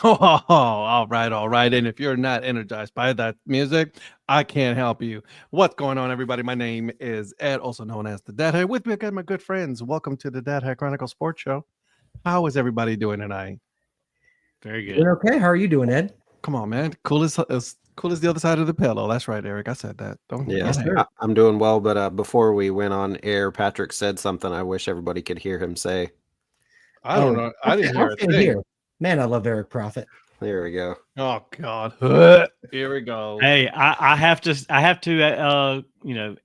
all right, all right. And if you're not energized by that music, I can't help you. What's going on, everybody? My name is Ed, also known as the Dad Hat. With me, I got my good friends. Welcome to the Dad Hat Chronicle Sports Show. How is everybody doing tonight? Very good. Doing okay. How are you doing, Ed? Come on, man. Cool as cool as the other side of the pillow. That's right, Eric. I said that. Don't. Yeah, Yes, sir. I'm doing well, but before we went on air, Patrick said something I wish everybody could hear him say. I don't know. I didn't hear a thing. Here. Man, I love Eric Prophet. There we go. Oh God. Here we go. Hey, I have to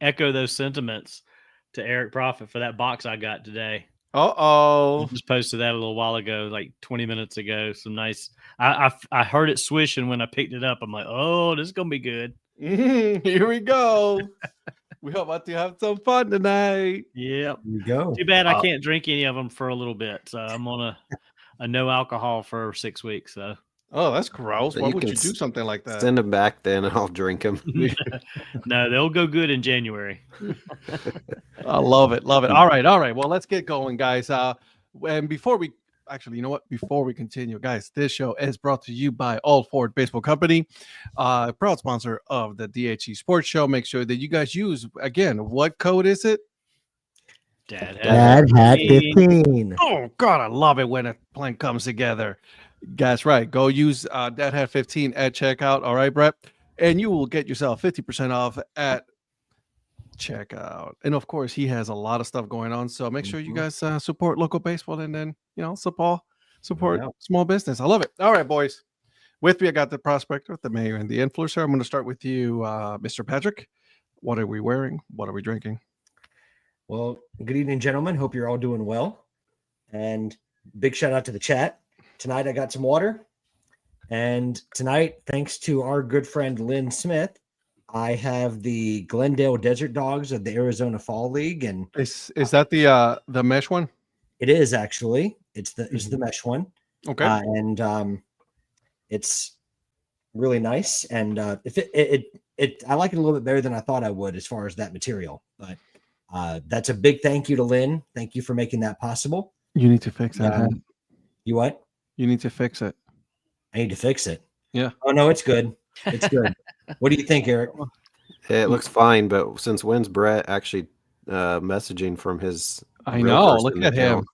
echo those sentiments to Eric Prophet for that box I got today. Uh-oh. I just posted that a little while ago, like 20 minutes ago. Some nice. I heard it swishing when I picked it up. I'm like, oh, this is gonna be good. Here we go. We're about to have some fun tonight. Yep. Here you go. Too bad I can't drink any of them for a little bit. So I'm on a no alcohol for 6 weeks. So. Oh, that's gross. So Why you would can you do something like that? Send him back then, and I'll drink him. No, they'll go good in January. I love it. Love it. All right. All right. Well, let's get going, guys. And before we actually, you know what? Before we continue, guys, this show is brought to you by All Ford Baseball Company, proud sponsor of the DHC Sports Show. Make sure that you guys use, again, what code is it? Dad Hat 15. Oh, God, I love it when a plan comes together. That's right. Go use Dad Hat 15 at checkout. All right, Brett? And you will get yourself 50% off at checkout. And of course, he has a lot of stuff going on. So make sure you guys support local baseball and then, support small business. I love it. All right, boys. With me, I got the Prospector, the Mayor, and the Influencer. I'm going to start with you, Mr. Patrick. What are we wearing? What are we drinking? Well, good evening, gentlemen. Hope you're all doing well. And big shout out to the chat. Tonight, I got some water. And tonight, thanks to our good friend Lynn Smith, I have the Glendale Desert Dogs of the Arizona Fall League. And Is that the mesh one? it is actually. It's the mesh one. Okay. And it's really nice. And if it I like it a little bit better than I thought I would as far as that material. But that's a big thank you to Lynn. Thank you for making that possible. You need to fix that. You what? You need to fix it. I need to fix it. Yeah. Oh no, it's good. It's good. What do you think, Eric? It looks fine, but when's Brett actually messaging from his? I real know. person Look at him. account?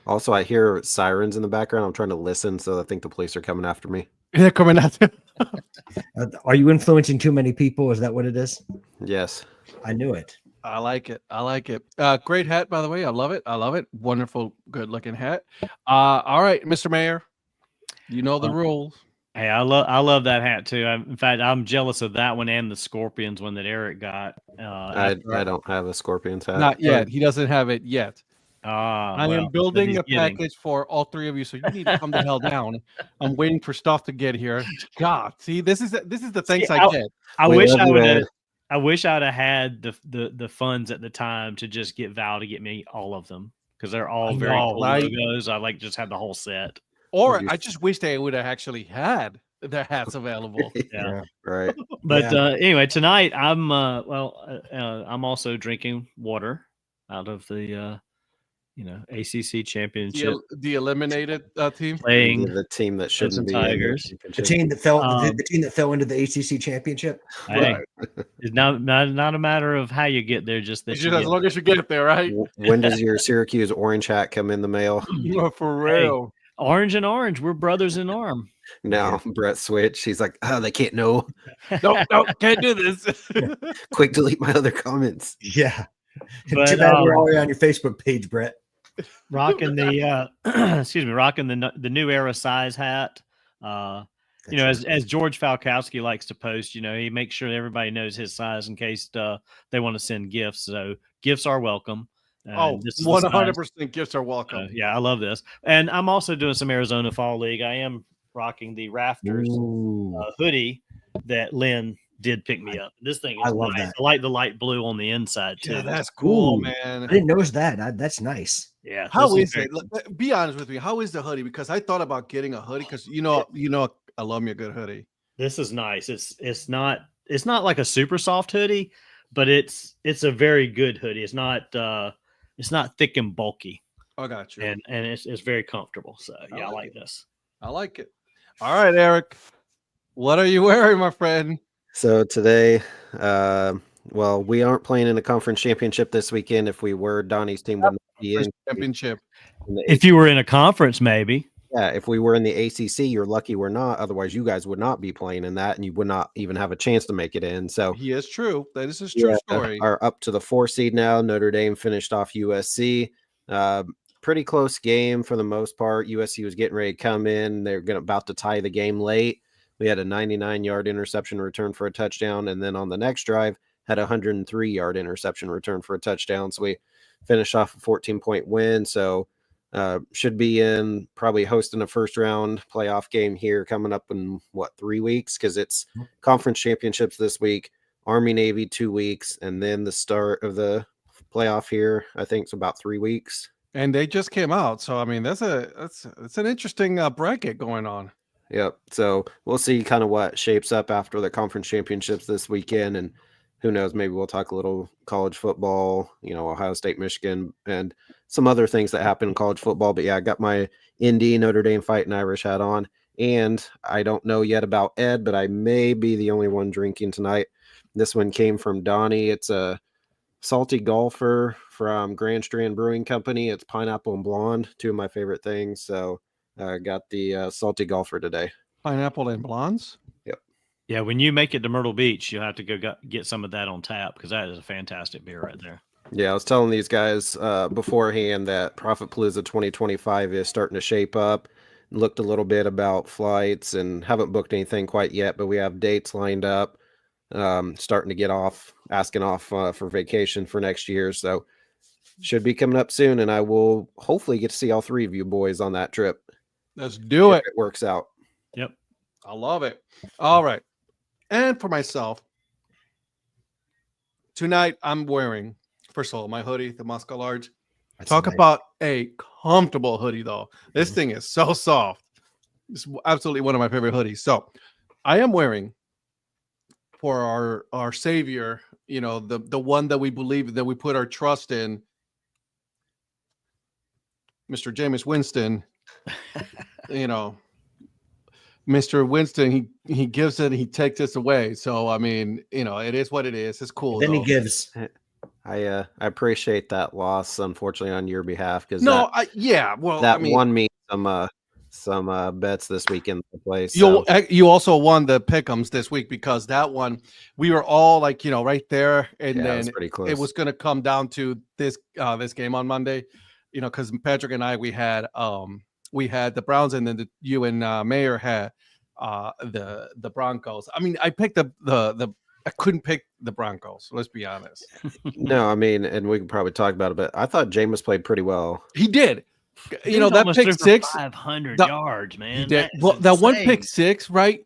Also, I hear sirens in the background. I'm trying to listen, so I think the police are coming after me. They're coming at you. Are you influencing too many people? Is that what it is? Yes. I knew it. I like it. I like it. Great hat, by the way. I love it. I love it. Wonderful, good looking hat. All right, Mr. Mayor. You know the rules. Hey, I love that hat too. In fact, I'm jealous of that one and the Scorpions one that Eric got. I don't have a Scorpions hat. Not yet. He doesn't have it yet. I am building he's a package for all three of you, so you need to calm the hell down. I'm waiting for stuff to get here. God, see, this is the things I get. I We wish love I you, would Ed. have. I wish I'd have had the funds at the time to just get Val to get me all of them because they're all very cool logos. I just had the whole set. Or I just wish they would have actually had their hats available. Yeah. Right. But anyway, tonight I'm I'm also drinking water out of the ACC championship. The eliminated team. Playing The team that shouldn't be Tigers. The team that fell into the ACC championship. Hey, it's not a matter of how you get there, just that It's just as long as you get there, right? When does your Syracuse orange hat come in the mail? For real. Orange and orange, we're brothers in arm. Now Brett switched. He's like, oh, they can't know. No, can't do this. Quick, delete my other comments. Yeah. But, Too bad we're already on your Facebook page, Brett. Rocking the rocking the new era size hat. As George Falkowski likes to post, he makes sure everybody knows his size in case they want to send gifts. So gifts are welcome. 100% gifts are welcome. I love this. And I'm also doing some Arizona Fall League. I am rocking the Rafters hoodie that Lynn did pick me up. This thing is love nice. that. I like the light blue on the inside too. Yeah, that's cool, Ooh. man. I didn't notice that. That's nice. Yeah. How is it? Be honest with me. How is the hoodie? Because I thought about getting a hoodie because I love me a good hoodie. This is nice. It's not like a super soft hoodie, but it's a very good hoodie. It's not thick and bulky. I got you. And it's very comfortable. So I like this. I like it. All right, Eric. What are you wearing, my friend? So today, well, we aren't playing in the conference championship this weekend. If we were, Donnie's team would not be First in. championship. If you were in a conference, maybe. Yeah, if we were in the ACC, you're lucky we're not. Otherwise, you guys would not be playing in that, and you would not even have a chance to make it in. So He is true. That is his true story. are up to the 4 seed now. Notre Dame finished off USC. Pretty close game for the most part. USC was getting ready to come in. They're about to tie the game late. We had a 99-yard interception return for a touchdown, and then on the next drive had a 103-yard interception return for a touchdown. So we finished off a 14-point win. So should be in probably hosting a first round playoff game here coming up in 3 weeks, because it's conference championships this week, Army Navy 2 weeks, and then the start of the playoff here. I think it's about 3 weeks. And they just came out. So I mean, that's an interesting bracket going on. Yep. So we'll see kind of what shapes up after the conference championships this weekend, and who knows, maybe we'll talk a little college football, Ohio State, Michigan, and some other things that happen in college football. But yeah, I got my Indy Notre Dame Fighting Irish hat on, and I don't know yet about Ed, but I may be the only one drinking tonight. This one came from Donnie. It's a Salty Golfer from Grand Strand Brewing Company. It's pineapple and blonde, two of my favorite things. So I got the Salty Golfer today. Pineapple and blondes. Yeah, when you make it to Myrtle Beach, you'll have to go get some of that on tap, because that is a fantastic beer right there. Yeah, I was telling these guys beforehand that Profit Palooza 2025 is starting to shape up. Looked a little bit about flights and haven't booked anything quite yet, but we have dates lined up. Starting to get asking off for vacation for next year. So should be coming up soon, and I will hopefully get to see all three of you boys on that trip. Let's do it. It works out. Yep. I love it. All right. And for myself, tonight I'm wearing, first of all, my hoodie, the Muscle Large. Talk about a comfortable hoodie, though. This thing is so soft. It's absolutely one of my favorite hoodies. So I am wearing, for our savior, the one that we believe, that we put our trust in, Mr. Jameis Winston. Mr. Winston, he gives it, he takes this away. So I mean, it is what it is. It's cool. Then he gives. I appreciate that loss, unfortunately, on your behalf, because won me some bets this week in the place. You also won the pick'ems this week, because that one we were all right there, and then it was pretty close. It was going to come down to this game on Monday, because Patrick and I we had the Browns, and then you and Mayor had the Broncos. I mean, I picked I couldn't pick the Broncos. Let's be honest. No, I mean, and we can probably talk about it, but I thought Jameis played pretty well. He did. That pick six, 500 yards, man. He did. Well, that one pick six, right?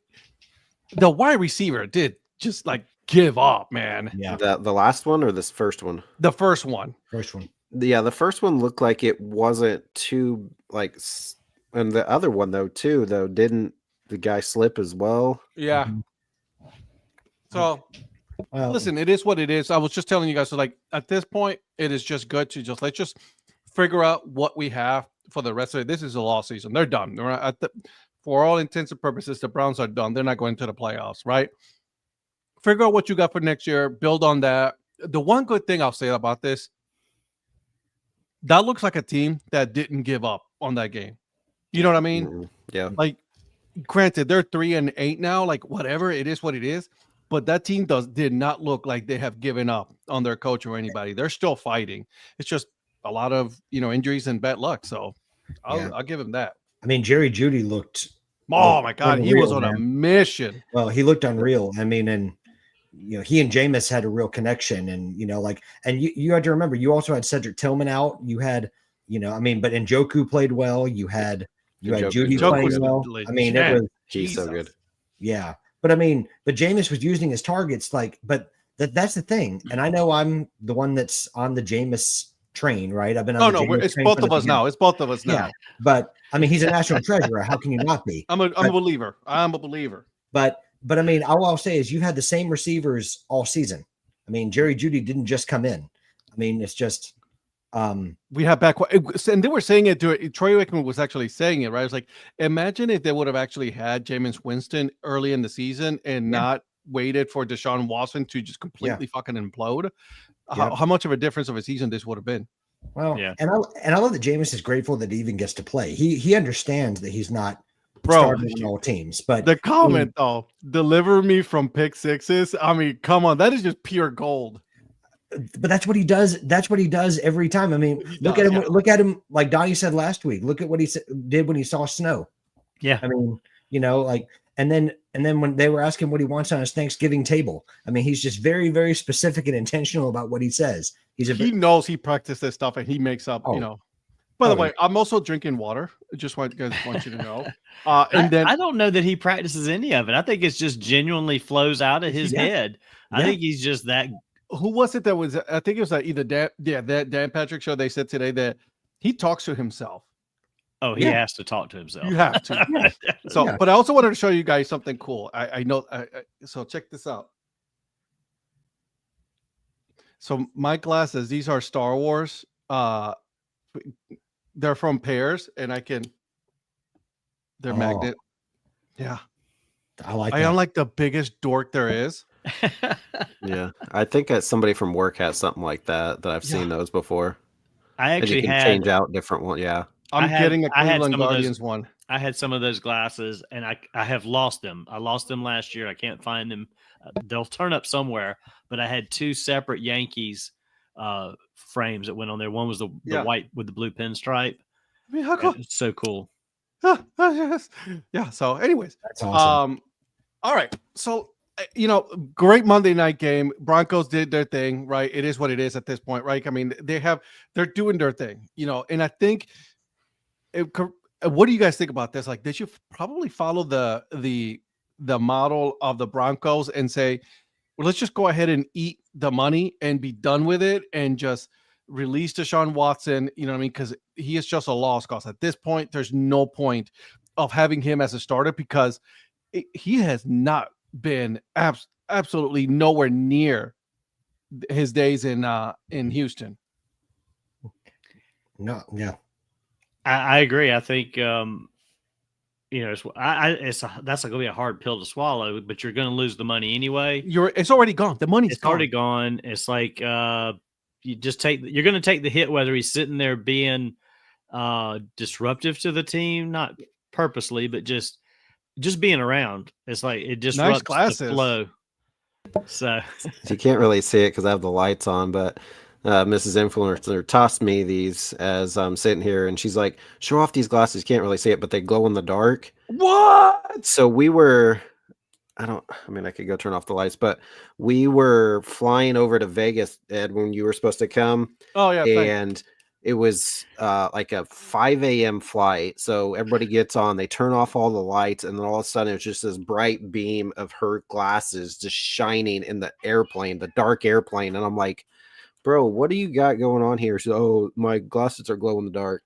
The wide receiver did just give up, man. Yeah. The last one or this first one? The first one. First one. Yeah, the first one looked like it wasn't too and the other one didn't the guy slip as well? Yeah. Mm-hmm. So listen, it is what it is. I was just telling you guys, so at this point, it is just good to let's just figure out what we have for the rest of it. This is a lost season. They're done. For all intents and purposes, the Browns are done. They're not going to the playoffs, right? Figure out what you got for next year. Build on that. The one good thing I'll say about this, that looks like a team that didn't give up on that game. You know what I mean? Mm-hmm. Yeah. Granted, they're 3-8 now. Whatever, it is what it is. But that team did not look like they have given up on their coach or anybody. They're still fighting. It's just a lot of injuries and bad luck. So I'll give him that. I mean, Jerry Jeudy looked. Oh my God, he was on a mission. Well, he looked unreal. I mean, and he and Jameis had a real connection, and and you had to remember, you also had Cedric Tillman out. You had, but Njoku played well. You had Jeudy playing well. I mean, he's so good. Yeah. But but Jameis was using his targets but that's the thing. And I know I'm the one that's on the Jameis train, right? I've been on it's both of us now. It's both of us now. Yeah. But he's a national treasure. How can you not be? I'm a believer. I'm a believer. But all I'll say is you had the same receivers all season. Jerry Jeudy didn't just come in. It's just We have back, and they were saying it. Troy Aikman was actually saying it, right? It's like, imagine if they would have actually had Jameis Winston early in the season and not waited for Deshaun Watson to just completely fucking implode. How much of a difference of a season this would have been? Well, and I love that Jameis is grateful that he even gets to play. He understands that he's not starting on all teams. But the comment though, deliver me from pick sixes. I mean, come on, that is just pure gold. But that's what he does. That's what he does every time. I mean, look at him. Like Donnie said last week. Look at what he did when he saw snow. Yeah. I mean, and then when they were asking what he wants on his Thanksgiving table, I mean, he's just very, very specific and intentional about what he says. He knows he practiced this stuff and he makes up. By the way, I'm also drinking water. Just want you to know. And then I don't know that he practices any of it. I think it's just genuinely flows out of his head. I think he's just that. Who was it that was? I think it was either that Dan Patrick show. They said today that he talks to himself. Oh, he has to talk to himself. You have to. But I also wanted to show you guys something cool. I know. So check this out. So my glasses. These are Star Wars. They're from Pairs, and they're magnet. Yeah, I am like the biggest dork there is. Yeah, I think somebody from work has something like that I've seen those before. I actually can change out different one. Yeah, I'm getting a Cleveland Guardians one. I had some of those glasses, and I have lost them. I lost them last year. I can't find them. They'll turn up somewhere. But I had two separate Yankees frames that went on there. One was the white with the blue pinstripe. I mean, how cool! It's so cool. Yeah. So, anyways, that's awesome. All right. So, great Monday night game. Broncos did their thing, right? It is what it is at this point, right? I mean, they're doing their thing, and I think. What do you guys think about this? Like, they should probably follow the model of the Broncos and say, well, let's just go ahead and eat the money and be done with it and just release Deshaun Watson. You know what I mean? Because he is just a lost cause at this point. There's no point of having him as a starter because he has not been absolutely nowhere near his days in Houston. No, yeah. I agree. I think that's going to be a hard pill to swallow. But you're going to lose the money anyway. It's already gone. The money's already gone. It's like you're going to take the hit whether he's sitting there being disruptive to the team, not purposely, but just being around. It's like it disrupts the flow. So you can't really see it because I have the lights on, but. Mrs. Influencer tossed me these as I'm sitting here, and she's like, "Show off these glasses. Can't really see it, but they glow in the dark." What? So I could go turn off the lights, but we were flying over to Vegas, Ed, when you were supposed to come. Oh yeah, and it was like a 5 a.m. flight. So everybody gets on, they turn off all the lights, and then all of a sudden it's just this bright beam of her glasses just shining in the airplane, the dark airplane, and I'm like, bro, what do you got going on here? So, my glasses are glow in the dark.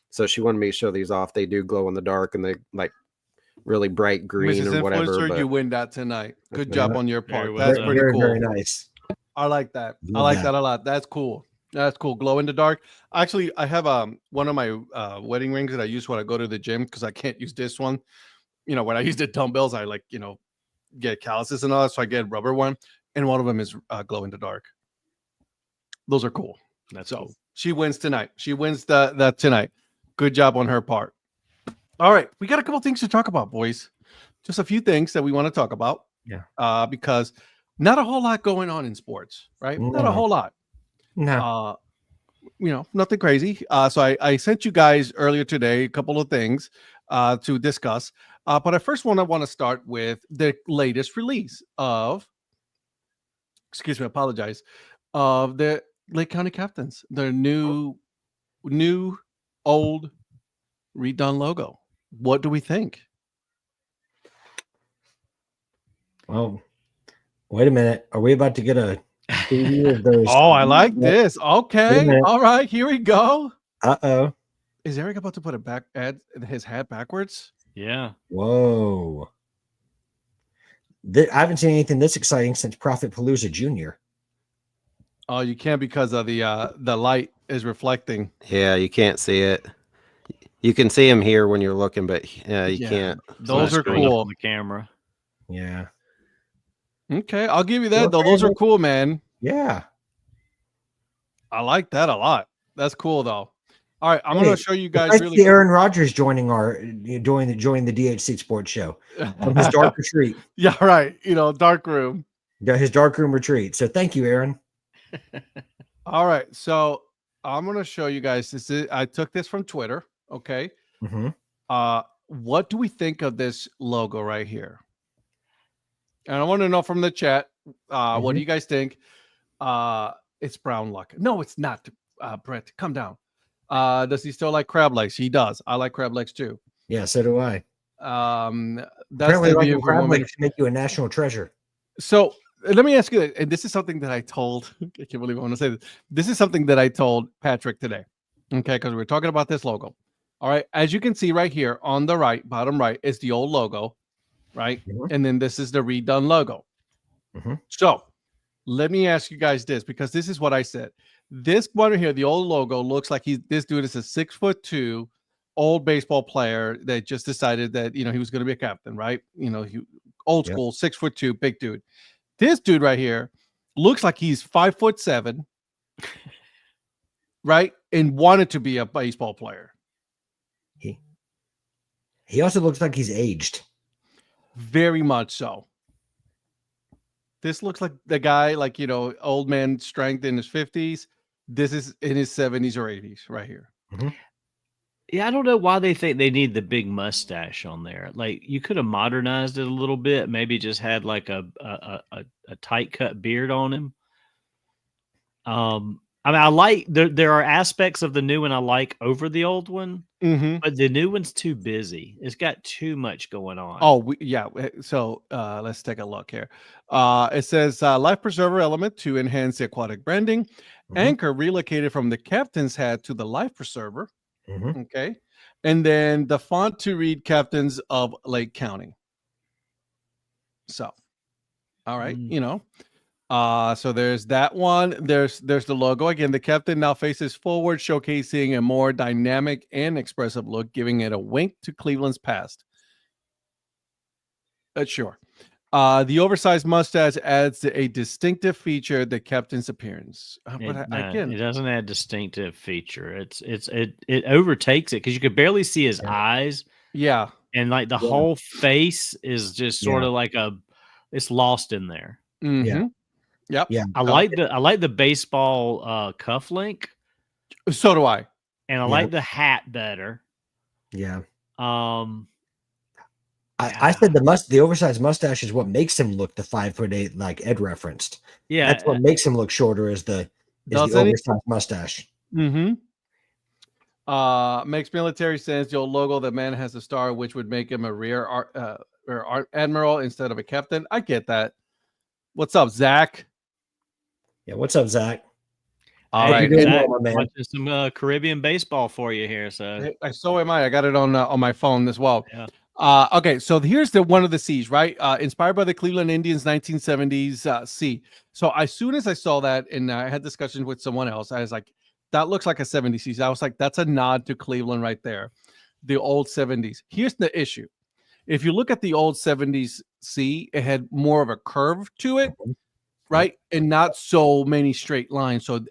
So she wanted me to show these off. They do glow in the dark, and they like really bright green Mrs. or whatever. Influencer, you win that tonight. Good job on your part. That's pretty cool. Very nice. I like that. I like that a lot. That's cool. That's cool. Glow in the dark. Actually, I have one of my wedding rings that I use when I go to the gym because I can't use this one. When I use the dumbbells, I get calluses and all that, so I get a rubber one, and one of them is glow in the dark. Those are cool. Cool. She wins tonight. She wins that tonight. Good job on her part. All right. We got a couple things to talk about, boys. Just a few things that we want to talk about. Yeah. Because not a whole lot going on in sports, right? No. Not a whole lot. No. Nothing crazy. So I sent you guys earlier today a couple of things to discuss. But I want to start with the latest release of, of the Lake County Captains, their new old redone logo. What do we think? Well, wait a minute. Are we about to get a preview of those? Oh, I like this. Okay. All right. Here we go. Uh-oh. Is Eric about to put his hat backwards? Yeah. Whoa. I haven't seen anything this exciting since Prophet Palooza Jr. Oh, you can't because of the light is reflecting. Yeah, you can't see it. You can see him here when you're looking, but you Yeah, can't. those are Screwing up cool. on the camera. Yeah. Okay, I'll give you that though. Those are cool, man. Yeah. I like that a lot. That's cool though. All right, I'm Hey, gonna show you guys nice to really see Aaron Rodgers joining the DHC Sports show from his dark retreat. Yeah, right. Dark room. Yeah, his dark room retreat. So thank you, Aaron. All right, so I'm gonna show you guys this. I took this from Twitter. Okay. Mm-hmm. What do we think of this logo right here? And I want to know from the chat. What do you guys think? It's brown luck. No, it's not. Brett, come down. Does he still like crab legs? He does. I like crab legs too. Yeah, so do I. That's Apparently, the like view crab from legs make you a national treasure. So let me ask you, and this is something that I told. I can't believe I want to say this. This is something that I told Patrick today. Okay, because we're talking about this logo. All right, as you can see right here on the right, bottom right, is the old logo, right? And then this is the redone logo. So let me ask you guys this, because this is what I said. This one here, the old logo, looks like this dude is a 6'2" old baseball player that just decided that he was going to be a captain, right? He old school 6'2" big dude. This dude right here looks like he's 5'7", right? And wanted to be a baseball player. He also looks like he's aged. Very much so. This looks like the guy, like, old man strength in his 50s. This is in his 70s or 80s right here. Yeah, I don't know why they think they need the big mustache on there. Like, you could have modernized it a little bit, maybe just had like a tight cut beard on him. I mean, I like there are aspects of the new one I like over the old one, but the new one's too busy. It's got too much going on. Oh, yeah. So let's take a look here. It says life preserver element to enhance the aquatic branding. Anchor relocated from the captain's hat to the life preserver. Okay. And then the font to read Captains of Lake County. So, all right, so there's that one. There's the logo. Again, the captain now faces forward, showcasing a more dynamic and expressive look, giving it a wink to Cleveland's past. Sure. The oversized mustache adds a distinctive feature, the captain's appearance. It doesn't add distinctive feature. It overtakes it because you could barely see his eyes. Yeah. And like the whole face is just sort of like it's lost in there. Yeah. Yep. Yeah. I like the baseball cuff link. So do I. And I like the hat better. Yeah. Yeah. I said the oversized mustache is what makes him look the 5'8", like Ed referenced. Yeah, that's what makes him look shorter is the oversized mustache. Makes military sense. The old logo, the man has a star, which would make him a rear admiral instead of a captain. I get that. What's up, Zach? Yeah, what's up, Zach? All right, Zach, watching some Caribbean baseball for you here. So am I. I got it on my phone as well. Yeah. Okay, so here's the one of the C's, right? Inspired by the Cleveland Indians 1970s C. So as soon as I saw that, and I had discussions with someone else, I was like, that looks like a 70s C. I was like, that's a nod to Cleveland right there, the old 70s. Here's the issue. If you look at the old 70s C, it had more of a curve to it, right? And not so many straight lines. So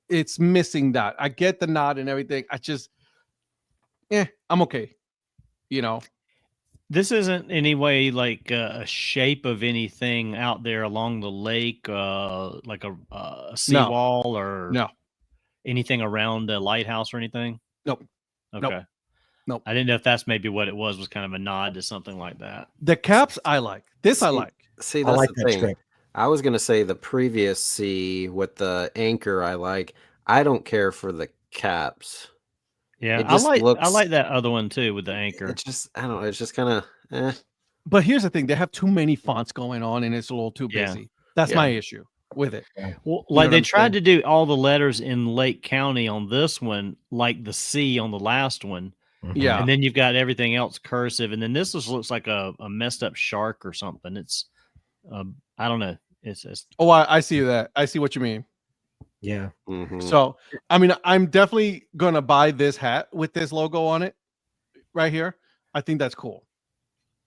it's missing that. I get the nod and everything. I just, I'm okay. This isn't any way like a shape of anything out there along the lake, like a seawall or anything around a lighthouse or anything. Nope. Okay. Nope. I didn't know if that's maybe what it was kind of a nod to something like that. The caps I like. This I like. See, that's the thing. I was going to say the previous C with the anchor I like. I don't care for the caps. Yeah, I like that other one too with the anchor. It's just, I don't know, it's just kind of But here's the thing, they have too many fonts going on and it's a little too busy. That's my issue with it. Well, like they tried to do all the letters in Lake County on this one, like the C on the last one. Yeah. And then you've got everything else cursive. And then this just looks like a messed up shark or something. It's I don't know. It's I see that. I see what you mean. Yeah. Mhm. So, I mean, I'm definitely gonna buy this hat with this logo on it right here. I think that's cool.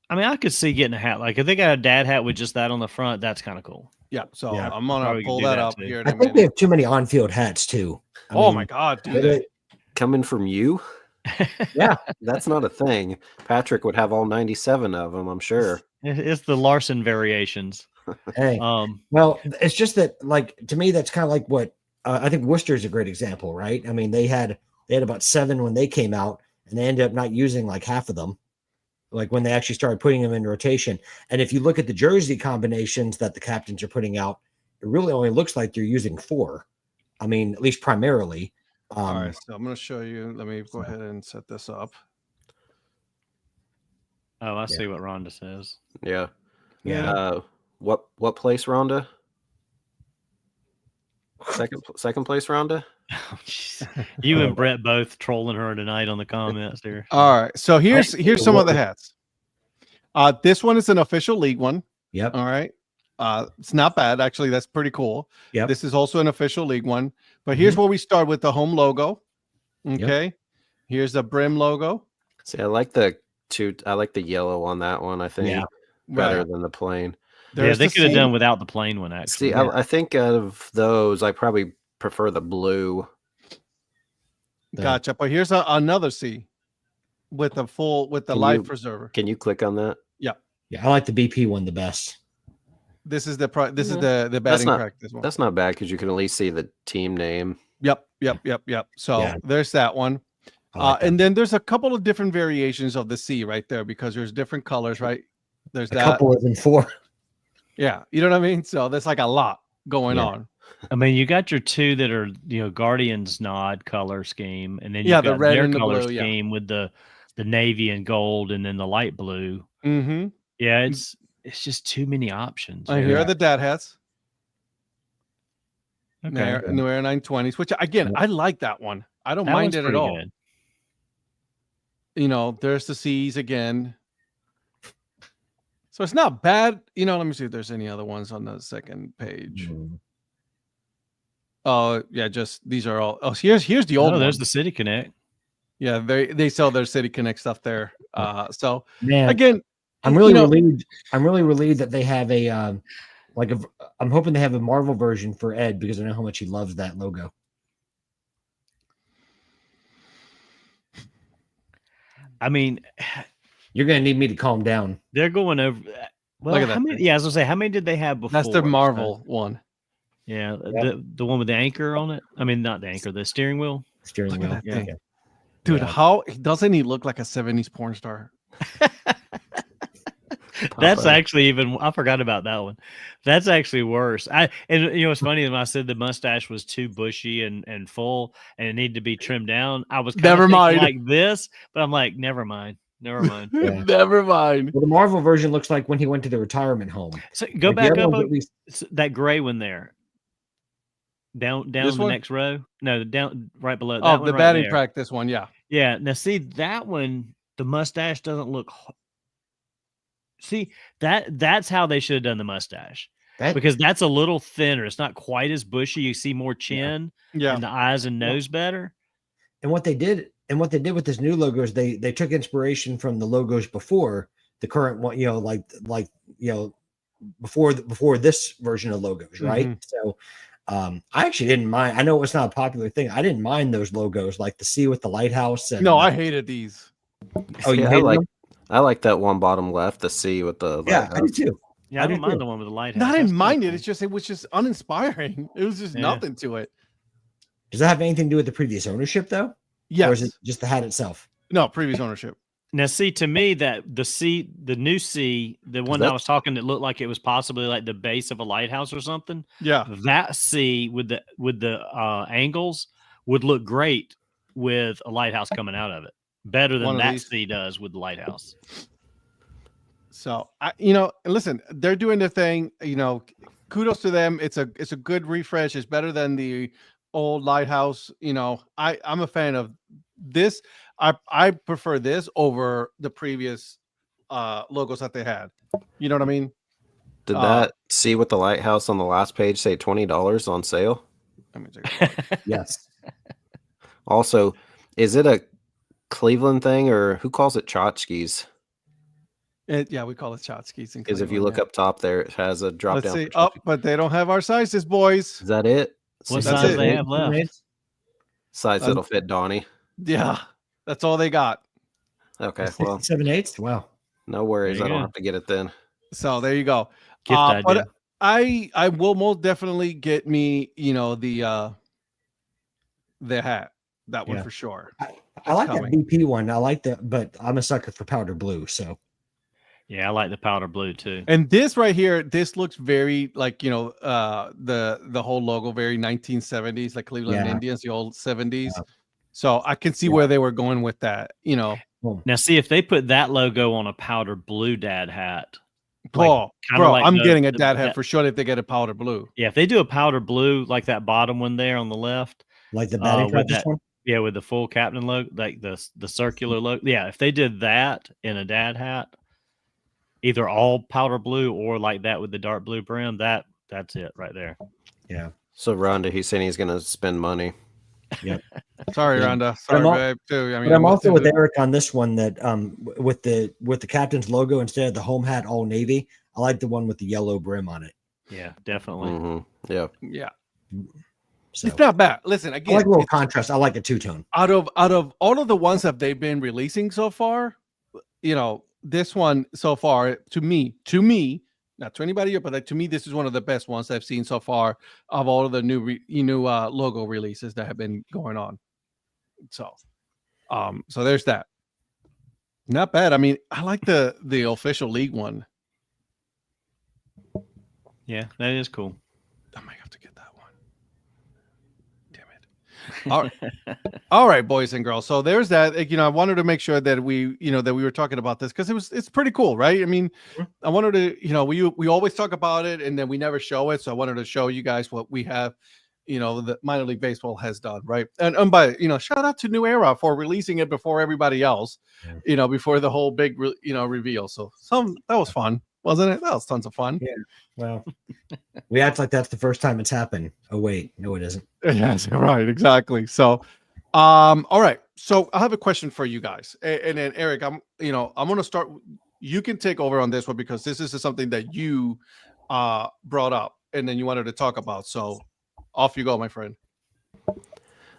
I mean, I could see getting a hat. Like if they got a dad hat with just that on the front, that's kind of cool. Yeah. So Yeah. I'm gonna Probably could pull do that that up too. here in I a think we minute. have too many on-field hats too. I Oh mean, my God, do they- they? Coming from you, Yeah. that's not a thing. Patrick would have all 97 of them, I'm sure. It's the Larson variations. Hey. Well, it's just that, like, to me, that's kind of like what I think Worcester is a great example, right? I mean, they had about 7 when they came out, and they ended up not using like half of them, like when they actually started putting them in rotation. And if you look at the jersey combinations that the captains are putting out, it really only looks like they're using 4. I mean, at least primarily. All right, so I'm gonna show you. Let me go ahead and set this up. Oh, I see what Rhonda says. Yeah. Yeah. What place, Rhonda? Second place, Rhonda? Oh, jeez. You and Brett both trolling her tonight on the comments here. All right, so here's some of the Word. hats. This one is an official league one. Yep. All right. It's not bad, actually. That's pretty cool. Yep. This is also an official league one. But here's where we start with the home logo. Okay. Here's the brim logo. See, I like the yellow on that one, I think. Yeah. Better Right. than the plain. There's they the could have same- done without the plain one, actually. See, I think out of those, I probably prefer the blue. Gotcha. But here's another C with the Can life you- preserver. Can you click on that? Yeah. I like the BP one the best. This is the batting not- practice one. That's not bad because you can at least see the team name. Yep. So Yeah. there's that one. I like that. And then there's a couple of different variations of the C right there because there's different colors, right? There's a that. couple of them 4. Yeah, you know what I mean? So there's like a lot going Yeah. on. I mean, you got your 2 that are, Guardians nod color scheme, and then Yeah, you've the got red their and the color blue, yeah. scheme with the navy and gold, and then the light blue. Mm-hmm. Yeah, it's just too many options. Here Yeah. are the dad hats. Okay, New Air 920s, which again, I like that one. I don't that mind one's it at pretty all. good. There's the C's again. So it's not bad. Let me see if there's any other ones on the second page. Oh, yeah, just these are all. Oh, here's the old Oh, one. there's the City Connect. Yeah, they sell their City Connect stuff there. So Man, again, I'm really relieved. I'm really relieved that they have a I'm hoping they have a Marvel version for Ed because I know how much he loves that logo. I mean, You're gonna need me to calm down. they're going over. Well, Look at how that many? thing. Yeah, I was gonna say, how many did they have before? that's their So, Marvel one. yeah, the one with the anchor on it. I mean, not the anchor, the steering wheel. Steering Look at wheel. that Yeah. thing. Dude, Yeah. how doesn't he look like a 70s porn star? That's Papa. actually even. I forgot about that one. That's actually worse. And it's funny when I said the mustache was too bushy and full and it needed to be trimmed down. I was Never mind. like this, but I'm like, never mind. Yeah. Never mind. Well, the Marvel version looks like when he went to the retirement home. So go Like, the back other up one's at least- that gray one there. Down This the one? next row. No, down right below. That Oh, one the right batting there. practice one, yeah. Yeah. Now see that one. The mustache doesn't look. See that's how they should have done the mustache that because that's a little thinner. It's not quite as bushy. You see more chin Yeah. and the eyes and nose better. and what they did with this new logo is they took inspiration from the logos before the current one, before this version of logos, right? So I actually didn't mind. I know it's not a popular thing. I didn't mind those logos, like the C with the lighthouse. And, No, I hated these. Oh, you See, hated them? I like that one bottom left, the C with the Yeah, I lighthouse. did too. Yeah, I I do don't mind too. the one with the lighthouse. No, I That's didn't kinda mind it. cool. It was just uninspiring. It was just Yeah. nothing to it. Does that have anything to do with the previous ownership though? Yes. Or is it just the hat itself? No, previous ownership. Now, see, to me, that the new C, the one I that- was talking that looked like it was possibly like the base of a lighthouse or something. Yeah. That C with the angles would look great with a lighthouse coming out of it. Better One than of that these. C does with the lighthouse. So listen, they're doing their thing. Kudos to them. It's a good refresh. It's better than the old lighthouse. I'm a fan of this. I prefer this over the previous logos that they had. You know what I mean? Did that C with the lighthouse on the last page say $20 on sale? Let me take a look. Yes. Also, is it a Cleveland thing or who calls it tchotchkes? Yeah, we call it Chotskis. Because if you look up top there, it has a drop let's down. see. for Oh, tchotchkes. but they don't have our sizes, boys. Is that it? What That's size it. they have left? Size that'll fit Donnie. Yeah, that's all they got. Okay, well, 7/8. Wow. no worries. There I you don't go. have to get it then. So there you go. Gift idea. But I will most definitely get me, the hat. That one Yeah. for sure. I like coming. that BP one. I like that, but I'm a sucker for powder blue. So Yeah, I like the powder blue too. And this right here, this looks very like the whole logo very 1970s, like Cleveland Yeah. Indians, the old 70s. Yeah. So I can see Yeah. where they were going with that. Now, see if they put that logo on a powder blue dad hat. Bro, kinda like I'm the- getting a the- dad hat that- for sure if they get a powder blue. Yeah, if they do a powder blue like that bottom one there on the left, like the batting with practice that- one. yeah, with the full captain logo, like the circular logo. Yeah, if they did that in a dad hat, either all powder blue or like that with the dark blue brim, that's it right there. Yeah. So Rhonda, he's saying he's going to spend money. Sorry, Yeah. Rhonda. But Sorry, I'm babe. Too. I mean, But I'm also with it. Eric on this one that with the captain's logo instead of the home hat all navy. I like the one with the yellow brim on it. Yeah, definitely. Yeah. Yeah, So it's not bad. Listen, I again, like a little it's- contrast. I like a two-tone. out of all of the ones that they've been releasing so far, this one so far to me, not to anybody else, but like, to me, this is one of the best ones I've seen so far of all of the new logo releases that have been going on. So, so there's that. Not bad. I mean, I like the official league one. Yeah, that is cool. I might have to get that one. Damn it. All right. All right, boys and girls. So there's that. I wanted to make sure that we were talking about this because it's pretty cool, right? I mean, I wanted to, we always talk about it and then we never show it. So I wanted to show you guys what we have, that minor league baseball has done, right? And by shout out to New Era for releasing it before everybody else, before the whole big reveal. So that was fun, wasn't it? That was tons of fun. Yeah. Well, we act like that's the first time it's happened. Oh wait, no, it isn't. Yes, right, exactly. So, all right. So I have a question for you guys, and then Eric, I'm going to start. You can take over on this one because this is something that you brought up, and then you wanted to talk about. So, off you go, my friend. All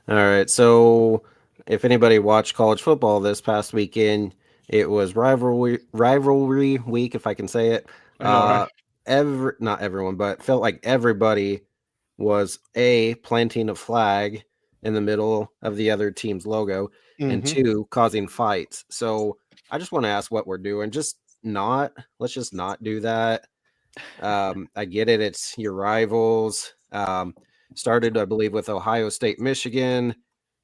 right. So if anybody watched college football this past weekend, it was rivalry week, if I can say it. Not everyone, but felt like everybody was planting a flag in the middle of the other team's logo, and 2, causing fights. So I just want to ask what we're doing. Let's just not do that. I get it. It's your rivals. Started, I believe, with Ohio State, Michigan,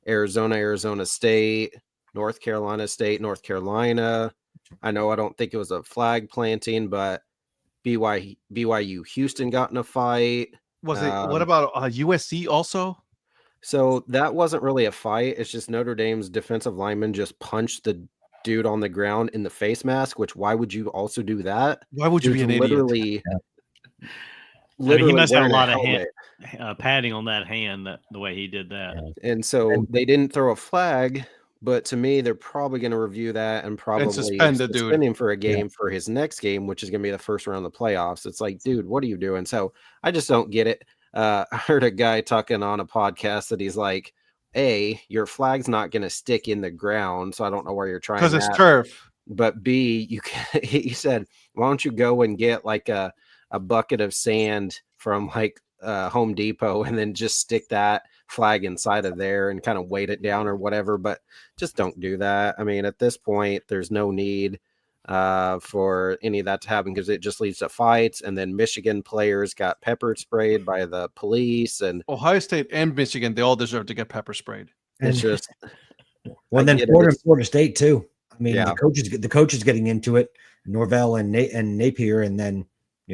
Arizona State, North Carolina State, North Carolina. I know I don't think it was a flag planting, but BYU Houston got in a fight. Was it? What about USC also? So that wasn't really a fight. It's just Notre Dame's defensive lineman just punched the dude on the ground in the face mask. Which why would you also do that? Why would you be an idiot? Literally, he must have a lot of padding on that hand. The way he did that, and so they didn't throw a flag. But to me, they're probably going to review that and probably suspend the dude him for a game for his next game, which is going to be the first round of the playoffs. It's like, dude, what are you doing? So I just don't get it. I heard a guy talking on a podcast that he's like, A, your flag's not going to stick in the ground. So I don't know where you're trying. Because it's turf. But B, he said, why don't you go and get like a bucket of sand from like Home Depot and then just stick that flag inside of there and kind of weight it down or whatever, but just don't do that. I mean, at this point, there's no need for any of that to happen because it just leads to fights. And then Michigan players got pepper sprayed by the police, and Ohio State and Michigan, they all deserve to get pepper sprayed. it's just well, then Florida State too. I mean, the coaches getting into it, Norvell and Napier, and then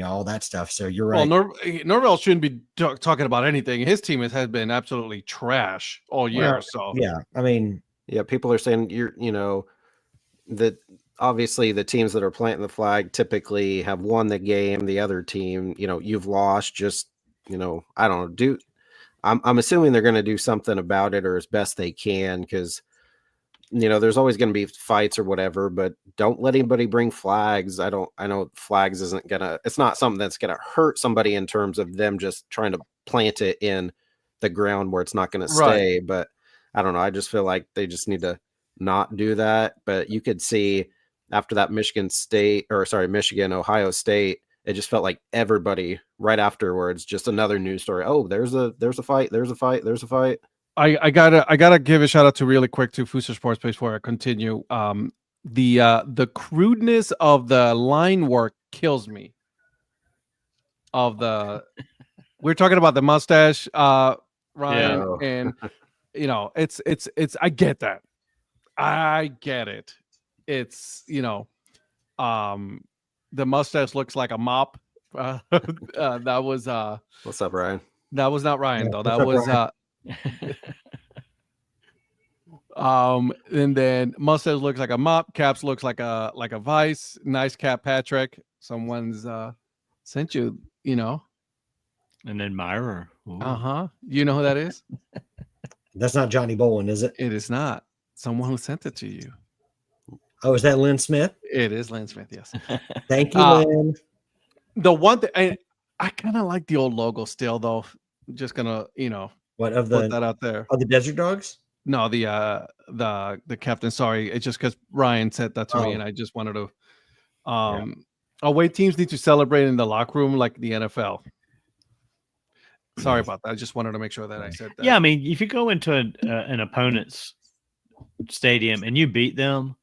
all that stuff. So you're right. Well, Norvell shouldn't be talking about anything. His team has been absolutely trash all year. Well, so yeah, I mean, people are saying that obviously the teams that are planting the flag typically have won the game. The other team, you've lost. Just I don't know. I'm assuming they're going to do something about it or as best they can, because there's always going to be fights or whatever, but don't let anybody bring flags. I know flags it's not something that's going to hurt somebody in terms of them just trying to plant it in the ground where it's not going to stay. But I don't know. I just feel like they just need to not do that. But you could see after that Michigan, Ohio State, it just felt like everybody right afterwards, just another news story. Oh, there's a fight. There's a fight. There's a fight. I gotta give a shout out to really quick to Fuster Sports Page before I continue. The crudeness of the line work kills me. We're talking about the mustache, Ryan, Yeah. and it's I get that. I get it. It's the mustache looks like a mop. That was What's up, Ryan? That was not Ryan though. That what's up, was and then mustache looks like a mop, caps looks like a vice. Nice cap, Patrick. Someone's sent you, An admirer. Ooh. You know who that is? That's not Johnny Bolin, is it? It is not. Someone who sent it to you. Oh, is that Lynn Smith? It is Lynn Smith, yes. Thank you, Lynn. The one thing I kind of like the old logo still, though. I'm just gonna, What of put that out there. the Desert Dogs? No, the captain. Sorry, it's just because Ryan said that to me, and I just wanted to. Away teams need to celebrate in the locker room like the NFL. Sorry about that. I just wanted to make sure that I said that. Yeah, I mean, if you go into an opponent's stadium and you beat them,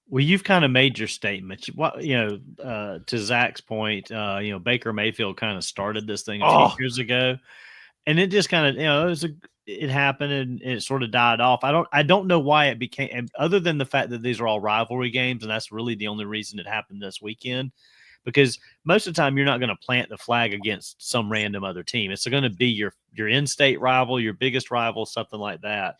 well, you've kind of made your statement. To Zach's point, Baker Mayfield kind of started this thing a few years ago, and it just kind of, it happened and it sort of died off. I don't know why it became, other than the fact that these are all rivalry games, and that's really the only reason it happened this weekend. Because most of the time you're not going to plant the flag against some random other team. It's going to be your in-state rival, your biggest rival, something like that.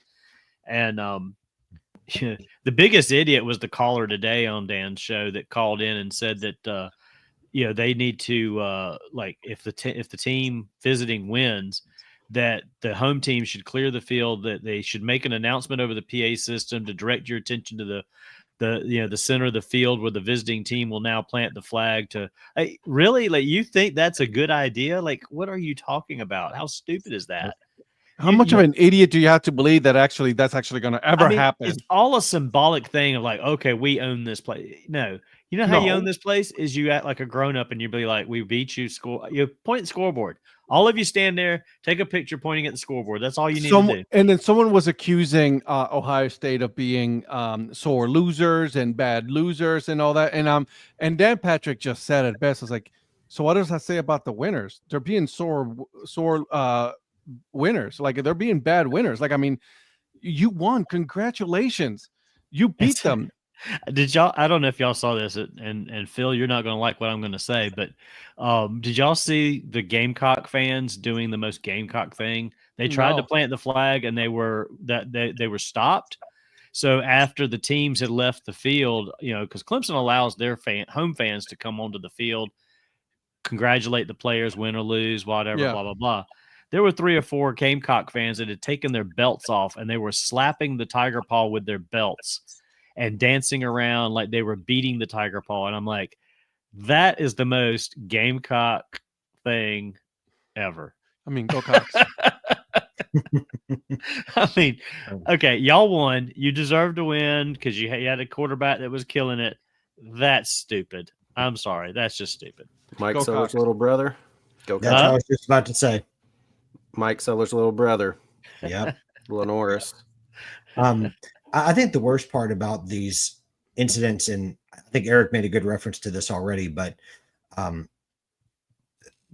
And the biggest idiot was the caller today on Dan's show that called in and said that they need to if the team visiting wins, that the home team should clear the field, that they should make an announcement over the PA system to direct your attention to the center of the field where the visiting team will now plant the flag. Really, like, you think that's a good idea? Like, what are you talking about? How stupid is that? How much of an idiot do you have to believe that that's actually going to ever happen? It's all a symbolic thing of like, okay, we own this place. No, you know how you own this place is you act like a grown up and you be like, we beat you. You point at the scoreboard. All of you stand there, take a picture pointing at the scoreboard. That's all you need to do. And then someone was accusing Ohio State of being sore losers and bad losers and all that. And Dan Patrick just said it best. I was like, so what does that say about the winners? They're being sore winners. Like, they're being bad winners. Like, I mean, you won. Congratulations. You beat them. Did y'all? I don't know if y'all saw this, and Phil, you're not going to like what I'm going to say, but did y'all see the Gamecock fans doing the most Gamecock thing? They tried to plant the flag, and they were stopped. So after the teams had left the field, because Clemson allows their home fans to come onto the field, congratulate the players, win or lose, whatever, blah blah blah. There were 3 or 4 Gamecock fans that had taken their belts off, and they were slapping the Tiger Paw with their belts and dancing around like they were beating the Tiger Paw. And I'm like, that is the most Gamecock thing ever. I mean, go Cox. I mean, okay, y'all won. You deserve to win because you had a quarterback that was killing it. That's stupid. I'm sorry. That's just stupid. Mike Seller's little brother. Go Cox. That's what I was just about to say. Mike Seller's little brother. Yep. Lenoris. I think the worst part about these incidents, and I think Eric made a good reference to this already, but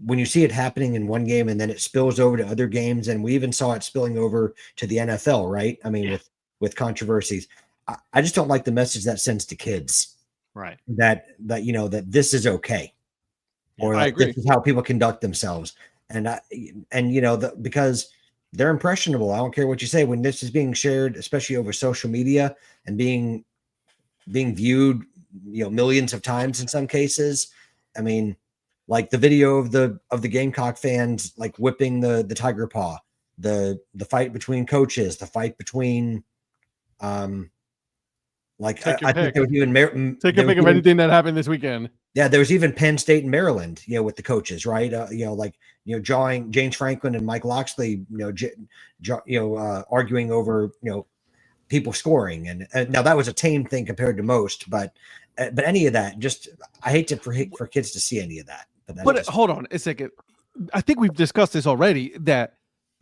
when you see it happening in one game and then it spills over to other games, and we even saw it spilling over to the NFL, right? I mean, with controversies, I just don't like the message that sends to kids, right? That this is okay, or that this is how people conduct themselves, because they're impressionable. I don't care what you say. When this is being shared, especially over social media and being viewed, millions of times in some cases. I mean, like the video of the Gamecock fans like whipping the Tiger Paw. the fight between coaches, the fight between like Take your I think pick. there was even Take there a was pick of even- anything that happened this weekend. Yeah, there was even Penn State and Maryland, with the coaches, right? Drawing James Franklin and Mike Loxley, arguing over, people scoring, and now that was a tame thing compared to most, but any of that, just I hate for kids to see any of that. But hold on a second. I think we've discussed this already, that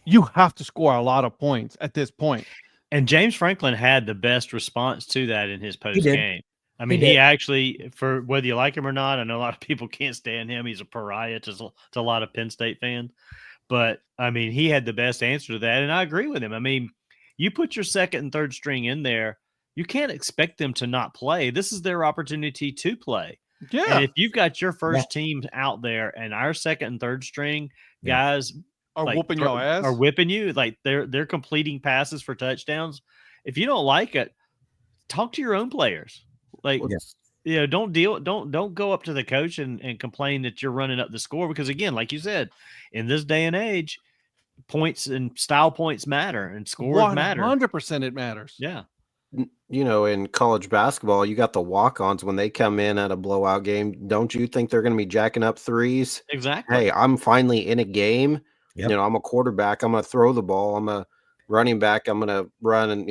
you have to score a lot of points at this point. And James Franklin had the best response to that in his post game. I mean, did. he actually, for whether you like him or not, I know a lot of people can't stand him. He's a pariah to a lot of Penn State fans. But, I mean, he had the best answer to that, and I agree with him. I mean, you put your second and third string in there, you can't expect them to not play. This is their opportunity to play. Yeah. And if you've got your first team out there and our second and third string guys Are whooping your ass. are whipping you, like they're completing passes for touchdowns. If you don't like it, talk to your own players. Like, don't go up to the coach and complain that you're running up the score, because again, like you said, in this day and age, points and style points matter and scores matter. 100% it matters. Yeah. In college basketball, you got the walk-ons when they come in at a blowout game. Don't you think they're going to be jacking up threes? Exactly. Hey, I'm finally in a game. Yep. I'm a quarterback. I'm going to throw the ball. I'm a running back. I'm going to run and,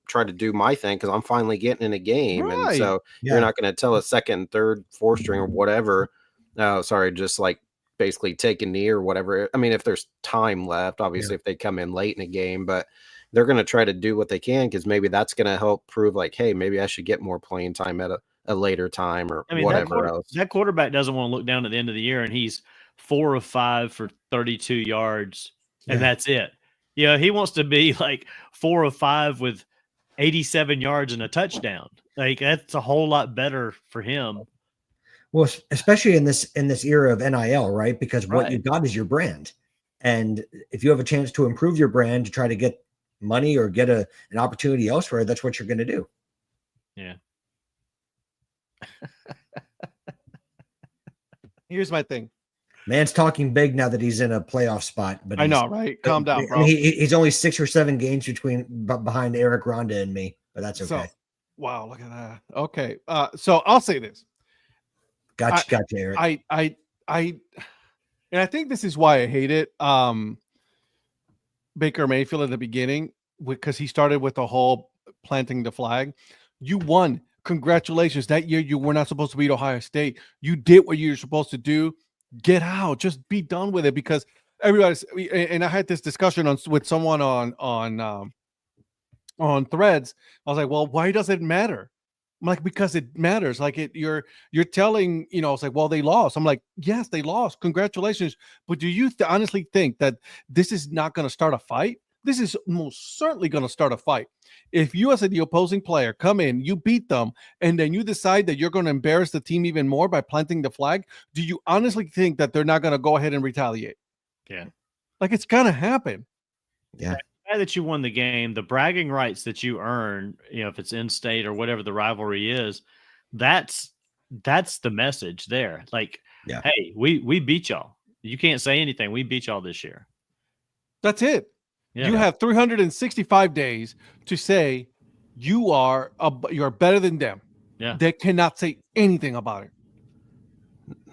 try to do my thing because I'm finally getting in a game. Right. And so you're not going to tell a second, third, fourth string or whatever. Just like basically take a knee or whatever. I mean, if there's time left, obviously, if they come in late in a game, but they're going to try to do what they can because maybe that's going to help prove like, hey, maybe I should get more playing time at a later time or whatever else. That quarterback doesn't want to look down at the end of the year and he's 4 of 5 for 32 yards and that's it. He wants to be like 4 of 5 with 87 yards and a touchdown. Like that's a whole lot better for him. Well, especially in this era of NIL, right? Because what you've got is your brand. And if you have a chance to improve your brand to try to get money or get an opportunity elsewhere, that's what you're going to do. Yeah. Here's my thing. Man's talking big now that he's in a playoff spot, but I know, right? Calm down, bro. He's only 6 or 7 games behind Eric Ronda and me, but that's okay. So, wow, look at that. Okay, so I'll say this. Gotcha, Eric. And I think this is why I hate it. Baker Mayfield at the beginning, because he started with the whole planting the flag. You won. Congratulations. That year you were not supposed to beat Ohio State. You did what you're supposed to do. Get out. Just be done with it, because everybody's. And I had this discussion with someone on Threads. I was like, well, why does it matter? I'm like, because it matters. Like you're telling, it's like, well, they lost. I'm like, yes, they lost. Congratulations. But do you honestly think that this is not going to start a fight? This is most certainly going to start a fight. If you as the opposing player come in, you beat them, and then you decide that you're going to embarrass the team even more by planting the flag, do you honestly think that they're not going to go ahead and retaliate? Yeah. Like it's going to happen. Yeah. That you won the game, the bragging rights that you earn, if it's in state or whatever the rivalry is, that's the message there. Like, hey, we beat y'all. You can't say anything. We beat y'all this year. That's it. Yeah. You have 365 days to say you're better than them. Yeah. They cannot say anything about it.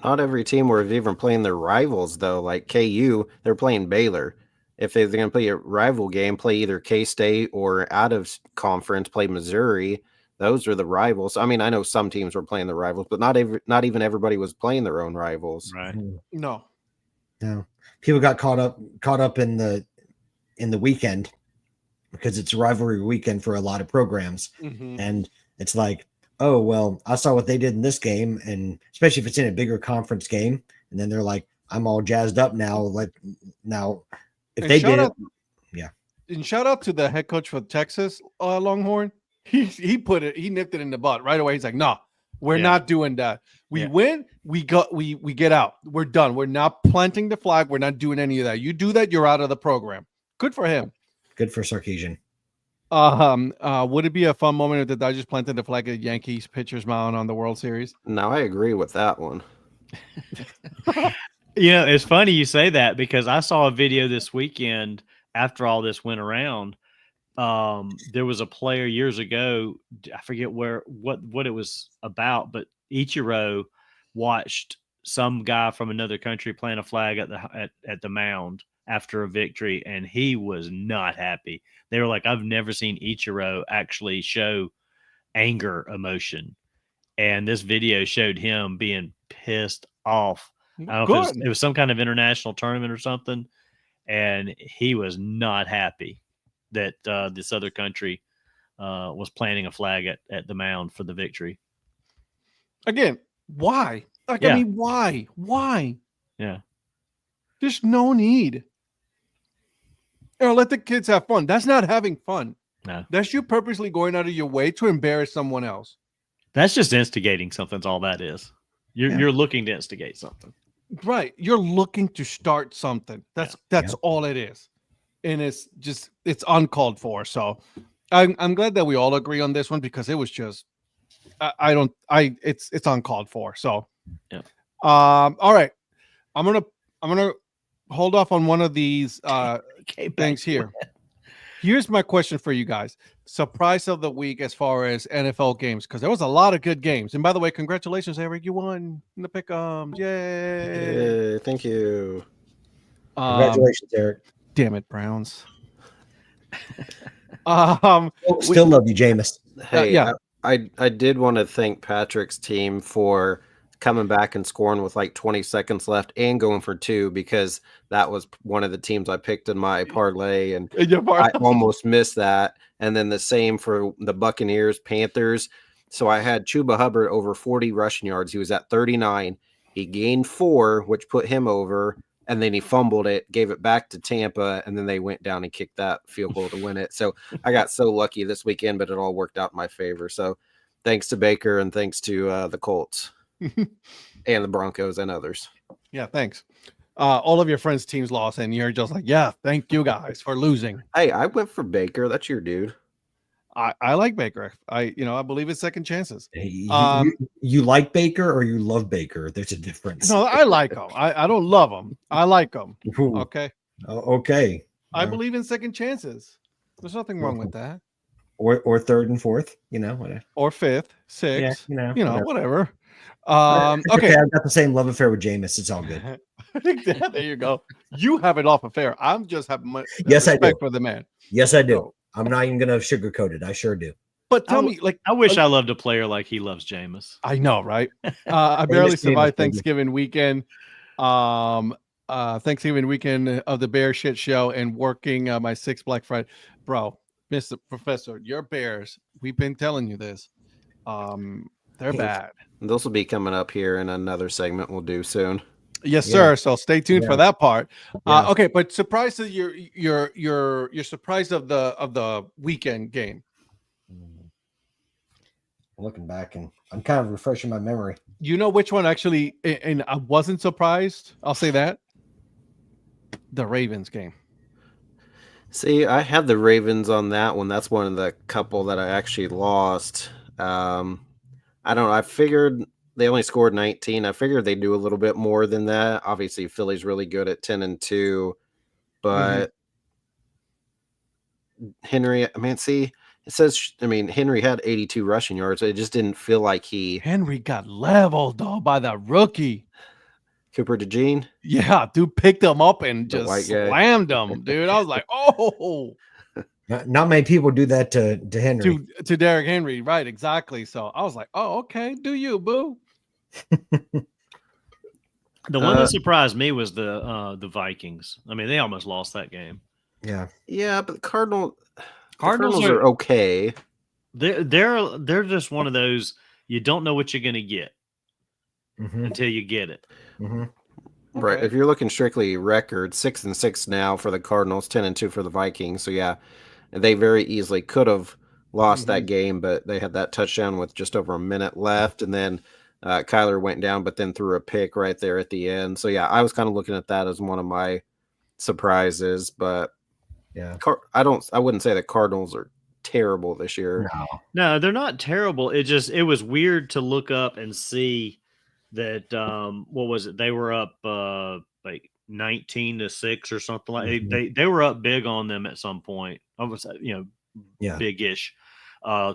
Not every team were even playing their rivals though. Like KU, they're playing Baylor. If they're going to play a rival game, play either K-State or out of conference, play Missouri. Those are the rivals. I mean, I know some teams were playing the rivals, but not even everybody was playing their own rivals. Right. No. People got caught up in the weekend because it's a rivalry weekend for a lot of programs. Mm-hmm. And it's like, oh, well, I saw what they did in this game. And especially if it's in a bigger conference game. And then they're like, I'm all jazzed up now. If and they did it, And shout out to the head coach for Texas Longhorn. He nipped it in the butt right away. He's like, no, we're not doing that. We win, we get out. We're done. We're not planting the flag. We're not doing any of that. You do that, you're out of the program. Good for him. Good for Sarkisian. Would it be a fun moment if the Dodgers planted the flag at Yankees pitcher's mound on the World Series? No, I agree with that one. It's funny you say that because I saw a video this weekend after all this went around, there was a player years ago, I forget what it was about, but Ichiro watched some guy from another country plant a flag at the mound after a victory, and he was not happy. They were like, I've never seen Ichiro actually show anger emotion, and this video showed him being pissed off. I don't know if it was some kind of international tournament or something, and he was not happy that this other country was planting a flag at the mound for the victory. Again, why? Like, I mean, why? Why? Yeah. There's no need. Let the kids have fun. That's not having fun. No. That's you purposely going out of your way to embarrass someone else. That's just instigating something. That's all that is. You're looking to instigate something. Right. You're looking to start something. That's all it is. And it's uncalled for. So I'm glad that we all agree on this one, because it was just it's uncalled for. So all right. I'm gonna hold off on one of these things here. Here's my question for you guys. Surprise of the week as far as NFL games, because there was a lot of good games. And by the way, congratulations, Eric. You won in the pick'ems. Yay. Thank you. Congratulations, Eric. Damn it, Browns. Still love you, Jameis. Hey, I did want to thank Patrick's team for coming back and scoring with like 20 seconds left and going for 2, because that was one of the teams I picked in my parlay, and I almost missed that. And then the same for the Buccaneers, Panthers. So I had Chuba Hubbard over 40 rushing yards. He was at 39. He gained 4, which put him over, and then he fumbled it, gave it back to Tampa, and then they went down and kicked that field goal to win it. So I got so lucky this weekend, but it all worked out in my favor. So thanks to Baker, and thanks to the Colts and the Broncos and others. Yeah, thanks. All of your friends' teams lost, and you're just like, yeah, thank you guys for losing. Hey, I went for Baker. That's your dude. I like Baker. I believe in second chances. You like Baker or you love Baker? There's a difference. No, I like him. I don't love him. I like him. Ooh. Okay. Okay. I believe in second chances. There's nothing wrong with that. Or third and fourth, whatever. Or fifth, sixth, whatever. Okay, I've got the same love affair with Jameis. It's all good. There you go. You have an off affair. I'm just having much respect for the man. Yes, I do. I'm not even gonna sugarcoat it. I sure do. But tell me, I wish I loved a player like he loves Jameis. I know, right? I barely survived Thanksgiving weekend. Thanksgiving weekend of the Bear Shit Show and working my 6th Black Friday. Bro, Mr. Professor, your Bears, we've been telling you this. They're bad. Those will be coming up here in another segment we'll do soon. Yes, sir. So stay tuned for that part. Okay, but surprised that you're surprised of the weekend game. Looking back, and I'm kind of refreshing my memory. You know which one actually, and I wasn't surprised. I'll say that. The Ravens game. See, I had the Ravens on that one. That's one of the couple that I actually lost. I don't know. I figured they only scored 19. I figured they'd do a little bit more than that. Obviously, Philly's really good at 10-2, but Henry, it says, Henry had 82 rushing yards. It just didn't feel like Henry got leveled though by the rookie. Cooper DeJean. Yeah, dude picked him up and just slammed him, dude. I was like, oh. Not many people do that to Henry. To Derrick Henry, right? Exactly. So I was like, oh, okay, do you, boo? The one that surprised me was the Vikings. They almost lost that game. Yeah, but the Cardinals are okay. They're just one of those, you don't know what you're going to get until you get it. Right. If you're looking strictly record, 6-6 now for the Cardinals, 10-2 for the Vikings. So yeah, they very easily could have lost that game, but they had that touchdown with just over a minute left, and then Kyler went down, but then threw a pick right there at the end. So yeah, I was kind of looking at that as one of my surprises, but yeah, I wouldn't say the Cardinals are terrible this year. No, they're not terrible. It was weird to look up and see that what was it? They were up like 19-6 or something like. Mhm. They were up big on them at some point. Almost, Yeah. big-ish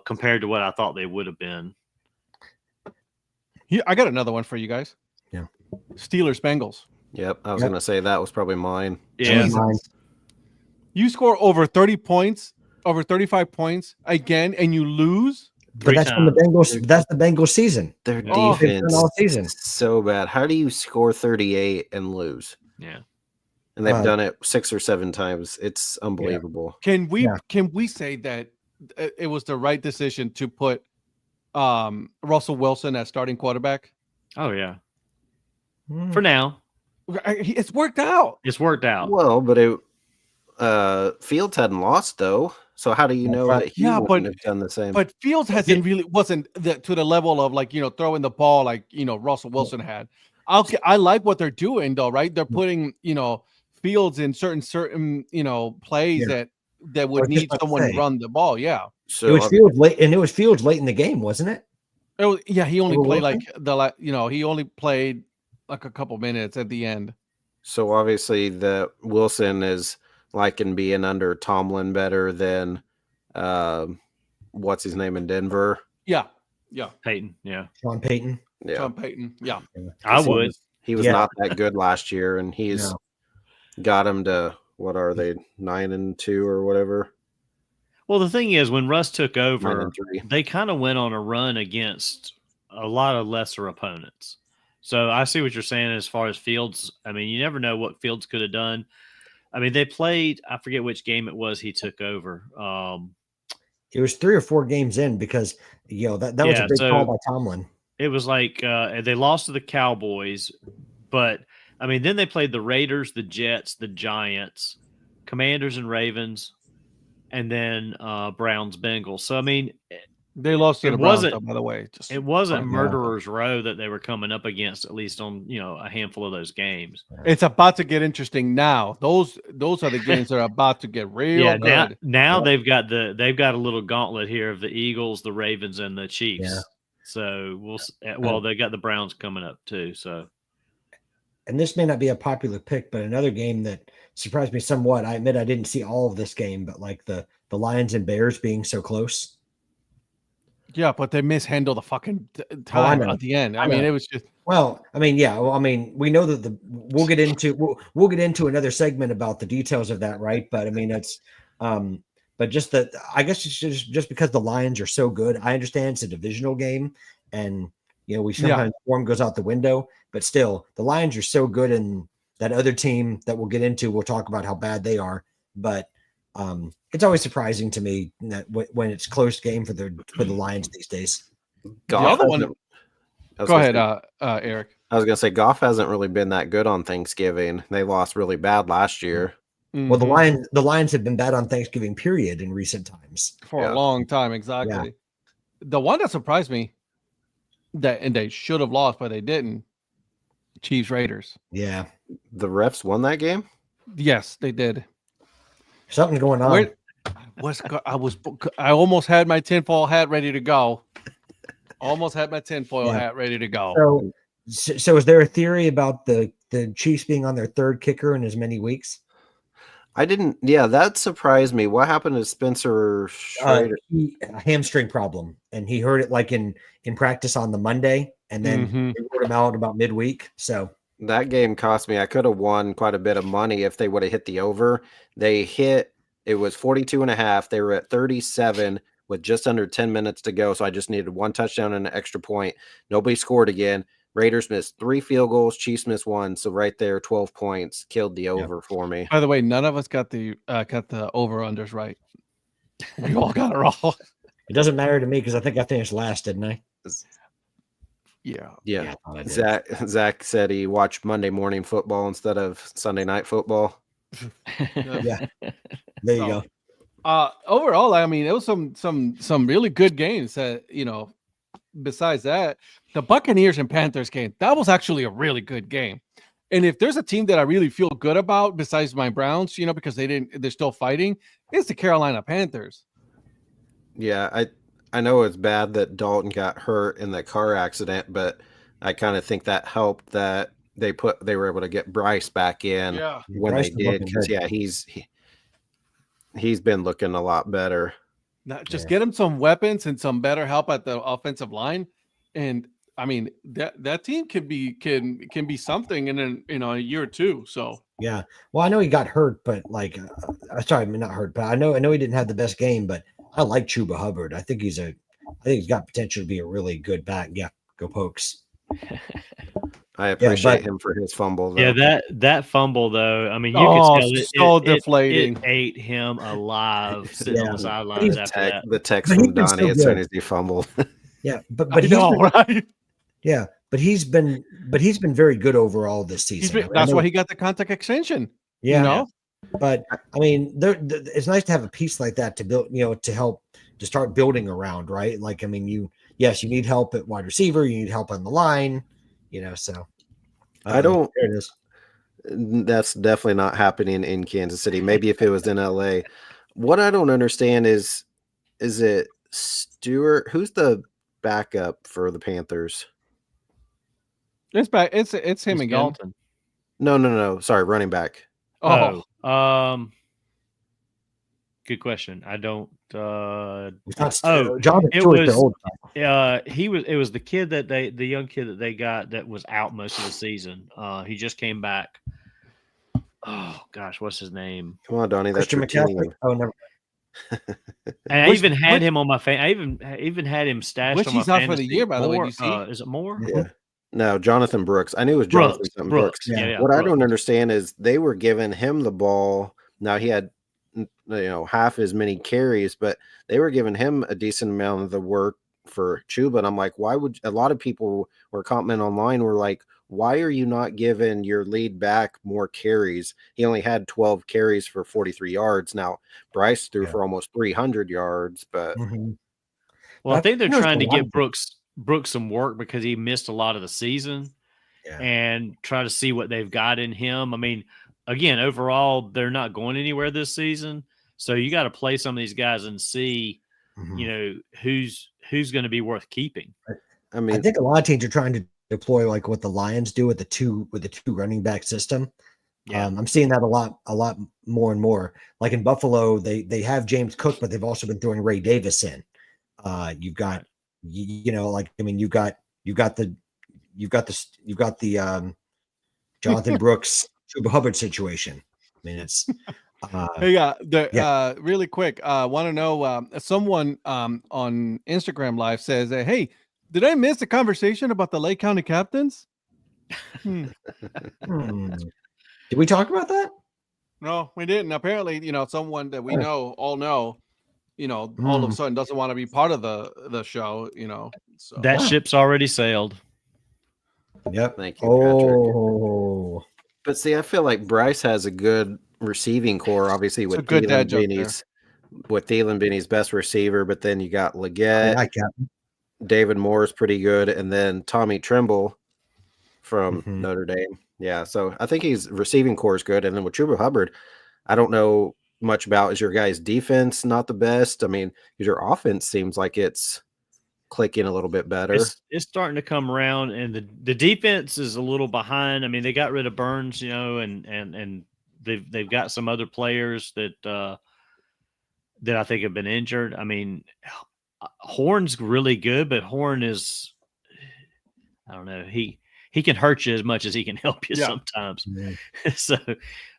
compared to what I thought they would have been. Yeah, I got another one for you guys. Yeah. Steelers Bengals. Yep, I was Yep. gonna say that was probably mine. Yeah, Jesus. You score over 30 points, over 35 points again, and you lose. But Three that's from the times. Bengals. That's the Bengals season. Their Oh. They've defense done all season. is so bad. How do you score 38 and lose? yeah. And they've done it 6 or 7 times. It's unbelievable. Can we Yeah. say that it was the right decision to put Russell Wilson as starting quarterback? Oh yeah. Mm. For now, It's worked out. it's worked out. Well, but Fields hadn't lost though. So how do you know right. that he Yeah, wouldn't but- have done the same? But Fields wasn't to the level of throwing the ball like Russell Wilson had. I like what they're doing though, right? They're putting Fields in certain plays Yeah. that I would was just need about to someone say. to run the ball. Yeah. So It was Fields late, and it was Fields late in the game, wasn't it? He only Over played Wilson? he only played like a couple minutes at the end. So obviously the Wilson is liking being under Tomlin better than what's his name in Denver. Yeah. Peyton, yeah. Sean Payton. Yeah. Sean Payton. Yeah. I He would. was- He was Yeah. not that good last year, and he's No. got him to what are they 9-2 or whatever? Well, the thing is, when Russ took 9 over, and 3. they kind of went on a run against a lot of lesser opponents. So I see what you're saying as far as Fields. I mean, you never know what Fields could have done. I mean, they played, I forget which game it was he took over. It was 3 or 4 games in because that was Yeah, a big so- call by Tomlin. It was like they lost to the Cowboys, but I mean, then they played the Raiders, the Jets, the Giants, Commanders and Ravens, and then Browns, Bengals. So I mean, They lost to It the Browns, wasn't- though, by the way. Just it wasn't Yeah. murderer's row that they were coming up against, at least on a handful of those games. It's about to get interesting now. Those are the games that are about to get real Yeah, good. now Yeah. they've got a little gauntlet here of the Eagles, the Ravens, and the Chiefs. Yeah. So they got the Browns coming up too. So And this may not be a popular pick, but another game that surprised me somewhat. I admit I didn't see all of this game, but like the Lions and Bears being so close. Yeah, but they mishandled the fucking I time know. at the end. I I mean, know. it was just Well, I mean, yeah. Well, I mean, we know that we'll get into another segment about the details of that, right? But I mean, it's but just that I guess it's just because the Lions are so good. I understand it's a divisional game, and we sometimes form goes out the window, but still, the Lions are so good, and that other team that we'll get into, we'll talk about how bad they are, but it's always surprising to me that when it's close game for the Lions these days. other one- hasn't- I was go gonna ahead, say- Eric. I was gonna say Goff hasn't really been that good on Thanksgiving. They lost really bad last year. Well, Mhm. the Lions have been bad on Thanksgiving period in recent times. For Yeah. a long time, exactly. The one that surprised me and they should have lost, but they didn't. Chiefs Raiders. Yeah, The refs won that game. Yes, they did. something's going on. I almost had my tinfoil hat ready to go. Almost had my tinfoil Yeah. hat ready to go. So is there a theory about the Chiefs being on their third kicker in as many weeks? I didn't. Yeah, that surprised me. What happened to Spencer Schrader? A hamstring problem, and he heard it like in practice on the Monday, and then Mhm. they wrote him out about midweek. So That game cost me. I could have won quite a bit of money if they would have hit the over. They hit. It was 42.5. They were at 37 with just under 10 minutes to go. So I just needed one touchdown and an extra point. Nobody scored again. Raiders missed 3 field goals. Chiefs missed 1. So right there, 12 points killed the over for me. By the way, none of us got the over unders right. We all got it wrong. it doesn't matter to me because I think I finished last, didn't I? Yeah. Yeah. I thought I did. Zach said he watched Monday morning football instead of Sunday night football. Yeah. There you So, go. Overall, I mean, it was some really good games. Besides that, the Buccaneers and Panthers game, that was actually a really good game. And if there's a team that I really feel good about besides my Browns, because they're still fighting, it's the Carolina Panthers. Yeah, I know it's bad that Dalton got hurt in the car accident, but I kind of think that helped that they were able to get Bryce back in Yeah. when Bryce they is did, looking because good. he's been looking a lot better. Just get him some weapons and some better help at the offensive line, and I mean that team can be something in a year or two. So Yeah. Well, I know he got hurt, but like, sorry, I mean, not hurt, but I know he didn't have the best game, but I like Chuba Hubbard. I think he's got potential to be a really good back. Yeah. Go Pokes. I appreciate him for his fumble, though. Yeah, that fumble though. I mean, you could tell so deflating. It ate him alive sitting on the sidelines after that. The text from Donnie as soon as he fumbled. Yeah, but I know, right? Yeah, but he's been very good overall this season. That's why he got the contract extension. Yeah, you know? But I mean, it's nice to have a piece like that to build, to help to start building around, right? Like, I mean, you need help at wide receiver, you need help on the line, so I don't. There it is. That's definitely not happening in Kansas City. Maybe if it was in LA. What I don't understand is it Stewart? Who's the backup for the Panthers? It's back. It's him again. Dalton. No. Sorry, running back. Good question. I don't. Jonathan it Stewart, was. the old It was the kid the young kid that they got that was out most of the season. He just came back. Oh gosh, what's his name? Come on, Donnie. That's Christian your team. McCaffrey. Oh, never. And I even had him on my fan. I even had him stashed on my he's out fantasy. for the year, by the way. Do you see? Is it Moore? Yeah. No, Jonathan Brooks. I knew it was Jonathan Brooks. Yeah, what I don't understand is they were giving him the ball. Now he had, half as many carries, but they were giving him a decent amount of the work for Chuba. And I'm like, why would a lot of people were commenting online were like, why are you not giving your lead back more carries? He only had 12 carries for 43 yards. Now Bryce threw for almost 300 yards, but well, I think they're trying to get Brooks some work because he missed a lot of the season and try to see what they've got in him. I mean, again, overall, they're not going anywhere this season. So you got to play some of these guys and see, who's going to be worth keeping. I mean, I think a lot of teams are trying to deploy like what the Lions do with the two running back system. Yeah. I'm seeing that a lot more and more. Like in Buffalo, they have James Cook, but they've also been throwing Ray Davis in. You've got you've got the Jonathan Brooks, Chuba Hubbard situation. I mean, it's really quick. Want to know someone on Instagram Live says, "Hey, did I miss the conversation about the Lake County captains?" Did we talk about that? No, we didn't. Apparently, someone that we all know, all of a sudden doesn't want to be part of the show, So that ship's already sailed. Yep. Thank you, Patrick. But see, I feel like Bryce has a good receiving core, obviously with Thielen being his best receiver, but then you got Leggett, David Moore is pretty good, and then Tommy Tremble from Notre Dame. Yeah, so I think his receiving core is good. And then with Chuba Hubbard, I don't know much about. Is your guys' defense not the best? I mean, your offense seems like it's clicking a little bit better. It's starting to come around, and the defense is a little behind. I mean, they got rid of Burns, and they've got some other players that I think have been injured. I mean, Horn's really good, but Horn is, I don't know, he can hurt you as much as he can help you sometimes. Yeah. So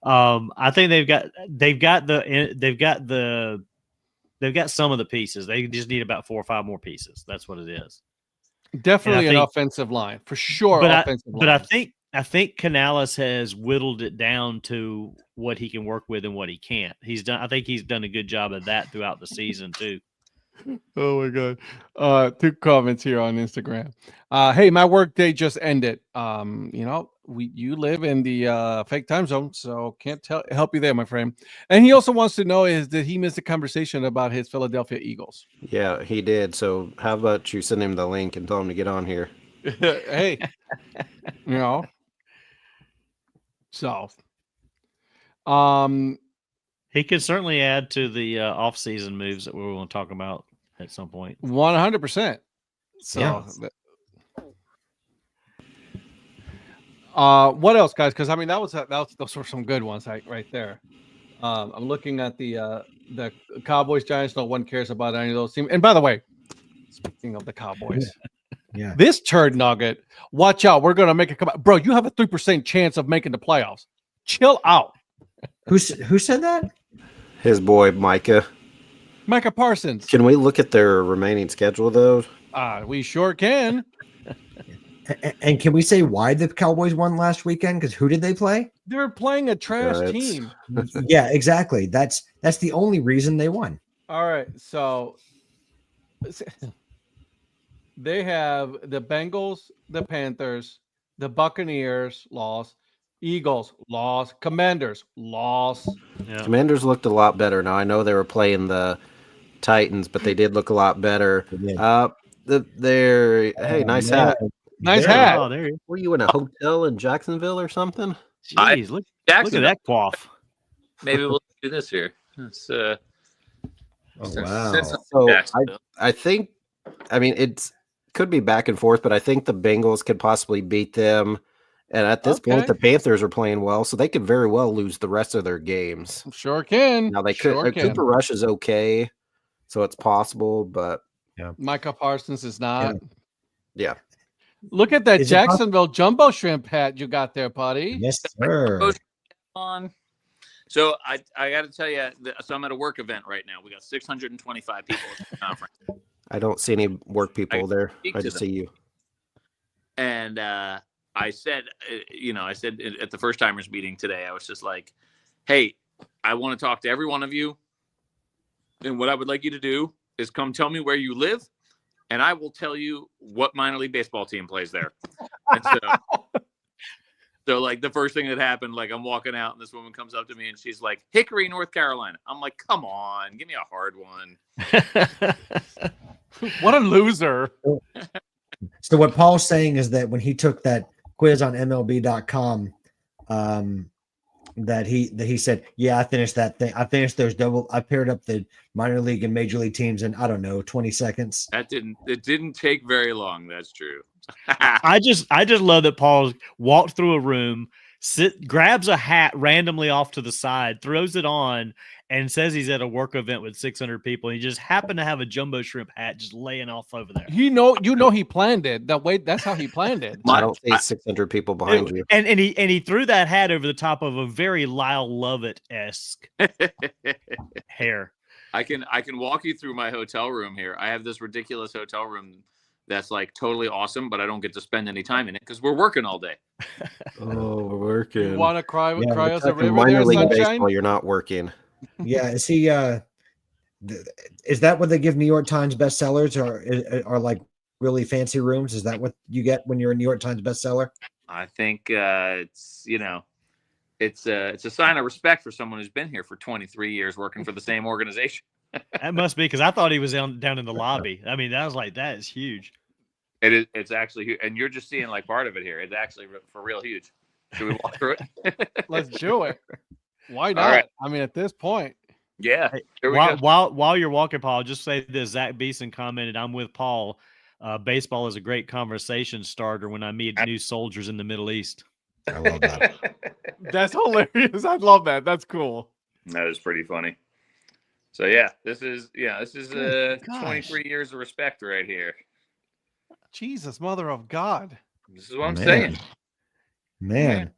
I think they've got some of the pieces. They just need about 4 or 5 more pieces. That's what it is. Definitely an offensive line for sure. But I think Canales has whittled it down to what he can work with and what he can't. I think he's done a good job of that throughout the season too. Oh my God. 2 comments here on Instagram. Hey, my work day just ended. You live in the fake time zone, so can't help you there, my friend. And he also wants to know did he miss the conversation about his Philadelphia Eagles? Yeah, he did. So how about you send him the link and tell him to get on here? Hey, so he could certainly add to the off-season moves that we were going to talk about at some point. 100%. So, What else, guys? Because I mean, those were some good ones right there. I'm looking at the Cowboys Giants. No one cares about any of those teams. And by the way, speaking of the Cowboys, Yeah. this turd nugget, watch out. We're gonna make it come out, bro. You have a 3% chance of making the playoffs. Chill out. Who said that? His boy Micah. Micah Parsons. Can we look at their remaining schedule though? We sure can. And can we say why the Cowboys won last weekend? Because who did they play? They were playing a trash Giants. team. Yeah, exactly. That's the only reason they won. All right, so they have the Bengals, the Panthers, the Buccaneers lost, Eagles lost, Commanders lost. Yeah. Commanders looked a lot better. Now I know they were playing the Titans, but they did look a lot better. They did. Hey, nice hat. Nice There. hat. Oh, there you Were you in a hotel in Jacksonville or something? Jeez, look at that quaff. Maybe we'll do this here. It's Oh, wow. So Jacksonville. I think, I mean, could be back and forth, but I think the Bengals could possibly beat them. And at this point, Okay. the Panthers are playing well, so they could very well lose the rest of their games. Sure can. Now they could. Sure can. Cooper Rush is okay, so it's possible, but Micah Parsons is not. yeah. Look at that Is it possible? Jacksonville jumbo shrimp hat you got there, buddy. Yes, sir. on. So I got to tell you, so I'm at a work event right now. We got 625 people at the conference, I don't see any work people there. speak I to just them. see you. and I said at the first timers meeting today, I was just like, "Hey, I want to talk to every one of you, and what I would like you to do is come tell me where you live, and I will tell you what minor league baseball team plays there." And so like the first thing that happened, like I'm walking out and this woman comes up to me and she's like, "Hickory, North Carolina." I'm like, "Come on, give me a hard one." What a loser. So what Paul's saying is that when he took that quiz on MLB.com, that he said, "Yeah, I finished that thing. I finished those I paired up the minor league and major league teams in, I don't know, 20 seconds." It didn't take very long. That's true. I just love that Paul walked through a room, grabs a hat randomly off to the side, throws it on, and says he's at a work event with 600 people. And he just happened to have a jumbo shrimp hat just laying off over there. You know he planned it. That's how he planned it. I don't see 600 people behind you. And he threw that hat over the top of a very Lyle Lovett-esque hair. I can walk you through my hotel room here. I have this ridiculous hotel room that's like totally awesome, but I don't get to spend any time in it because we're working all day. Oh, we're working. You want to cry Yeah, us a In river minor there, league sunshine? baseball, you're not working. Yeah, is he? Is that what they give New York Times bestsellers, or like really fancy rooms? Is that what you get when you're a New York Times bestseller? I think it's a sign of respect for someone who's been here for 23 years working for the same organization. That must be because I thought he was down in the lobby. I mean, that was like, that is huge. It's actually huge, and you're just seeing like part of it here. It's actually for real huge. Should we walk through it? Let's do it. Why not? All right. I mean, at this point, Yeah. Hey, Here we go. while you're walking, Paul, just say this. Zach Beeson commented, "I'm with Paul. Baseball is a great conversation starter when I meet new soldiers in the Middle East." I love that. that's hilarious. I love that. That's cool. That is pretty funny. So this is Good gosh. 23 years of respect right here. Jesus, mother of God. This is what I'm Man. saying. Man,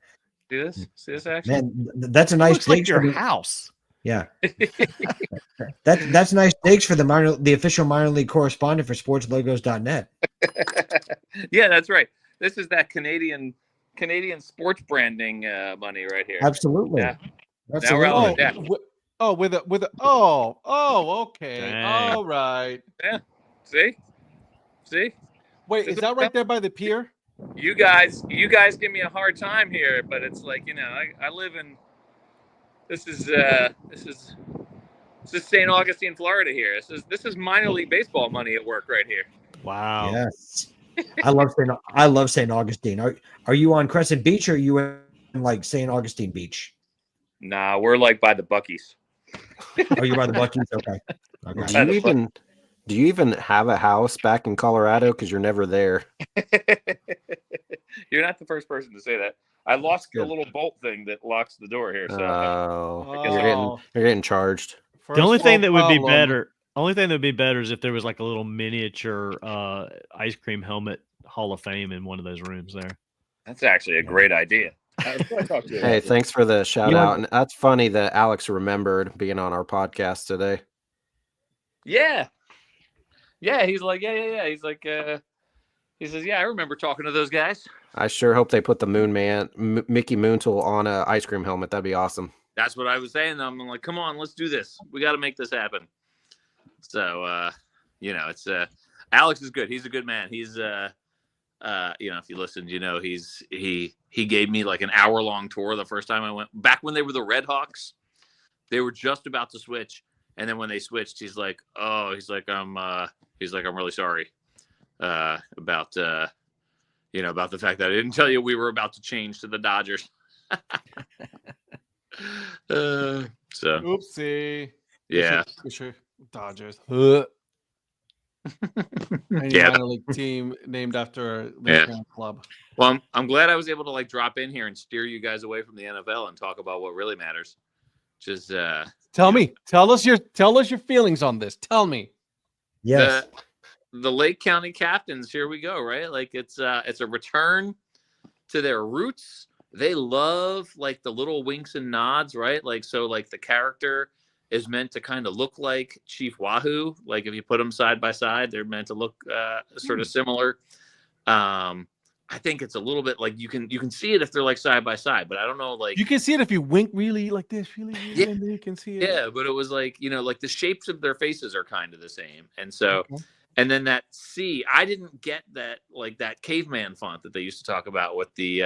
See this action? man, that's a nice Looks like digs your for the- house. Yeah, that's nice digs for the official minor league correspondent for sportslogos.net. Yeah, that's right. This is that Canadian sports branding money right here. Absolutely. Yeah. Absolutely. Now we're Oh, Yeah. with a okay. Dang. All right. See? Wait, is that right there by the pier? You guys give me a hard time here, but it's like, I live in this is St. Augustine, Florida here. This is minor league baseball money at work right here. Wow. Yes. I love St. Augustine. Are you on Crescent Beach, or are you in like St. Augustine Beach? Nah, we're like by the Buc-ee's. Are you by the Buc-ee's? Okay. Do you even Do you even have a house back in Colorado? Because you're never there. You're not the first person to say that. I lost the good. little bolt thing that locks the door here. So You're getting charged. The only thing that would be better. better is if there was like a little miniature ice cream helmet Hall of Fame in one of those rooms there. that's actually a great idea. I'll talk to you Hey, about thanks for the shout You know- out. And that's funny that Alex remembered being on our podcast today. it. Yeah. Yeah. He's like, yeah. He's like, he says, yeah, I remember talking to those guys. I sure hope they put the Mickey Moontool on a ice cream helmet. That'd be awesome. That's what I was saying. I'm like, come on, let's do this. We got to make this happen. So, it's Alex is good. He's a good man. He's if you listened, he gave me like an hour-long tour the first time I went back when they were the Red Hawks. They were just about to switch, and then when they switched, he's like, I'm really sorry about about the fact that I didn't tell you we were about to change to the Dodgers. So Oopsie. yeah. Sure. Dodgers. Any Yeah. minor league team named after a Yeah. fan club. Well, I'm glad I was able to like drop in here and steer you guys away from the NFL and talk about what really matters. Just Tell us your feelings on this. Tell me. Yes. the Lake County Captains. Here we go. Right, like it's a return to their roots. They love like the little winks and nods, right? Like so, like the character is meant to kind of look like Chief Wahoo. Like if you put them side by side, they're meant to look sort of similar. I think it's a little bit like you can see it if they're like side by side, but I don't know. Like You can see it if you wink really like this, really, Yeah. and then you can see it. yeah, but it was like like the shapes of their faces are kind of the same, and so. Okay. And then that C, I didn't get that like that caveman font that they used to talk about with the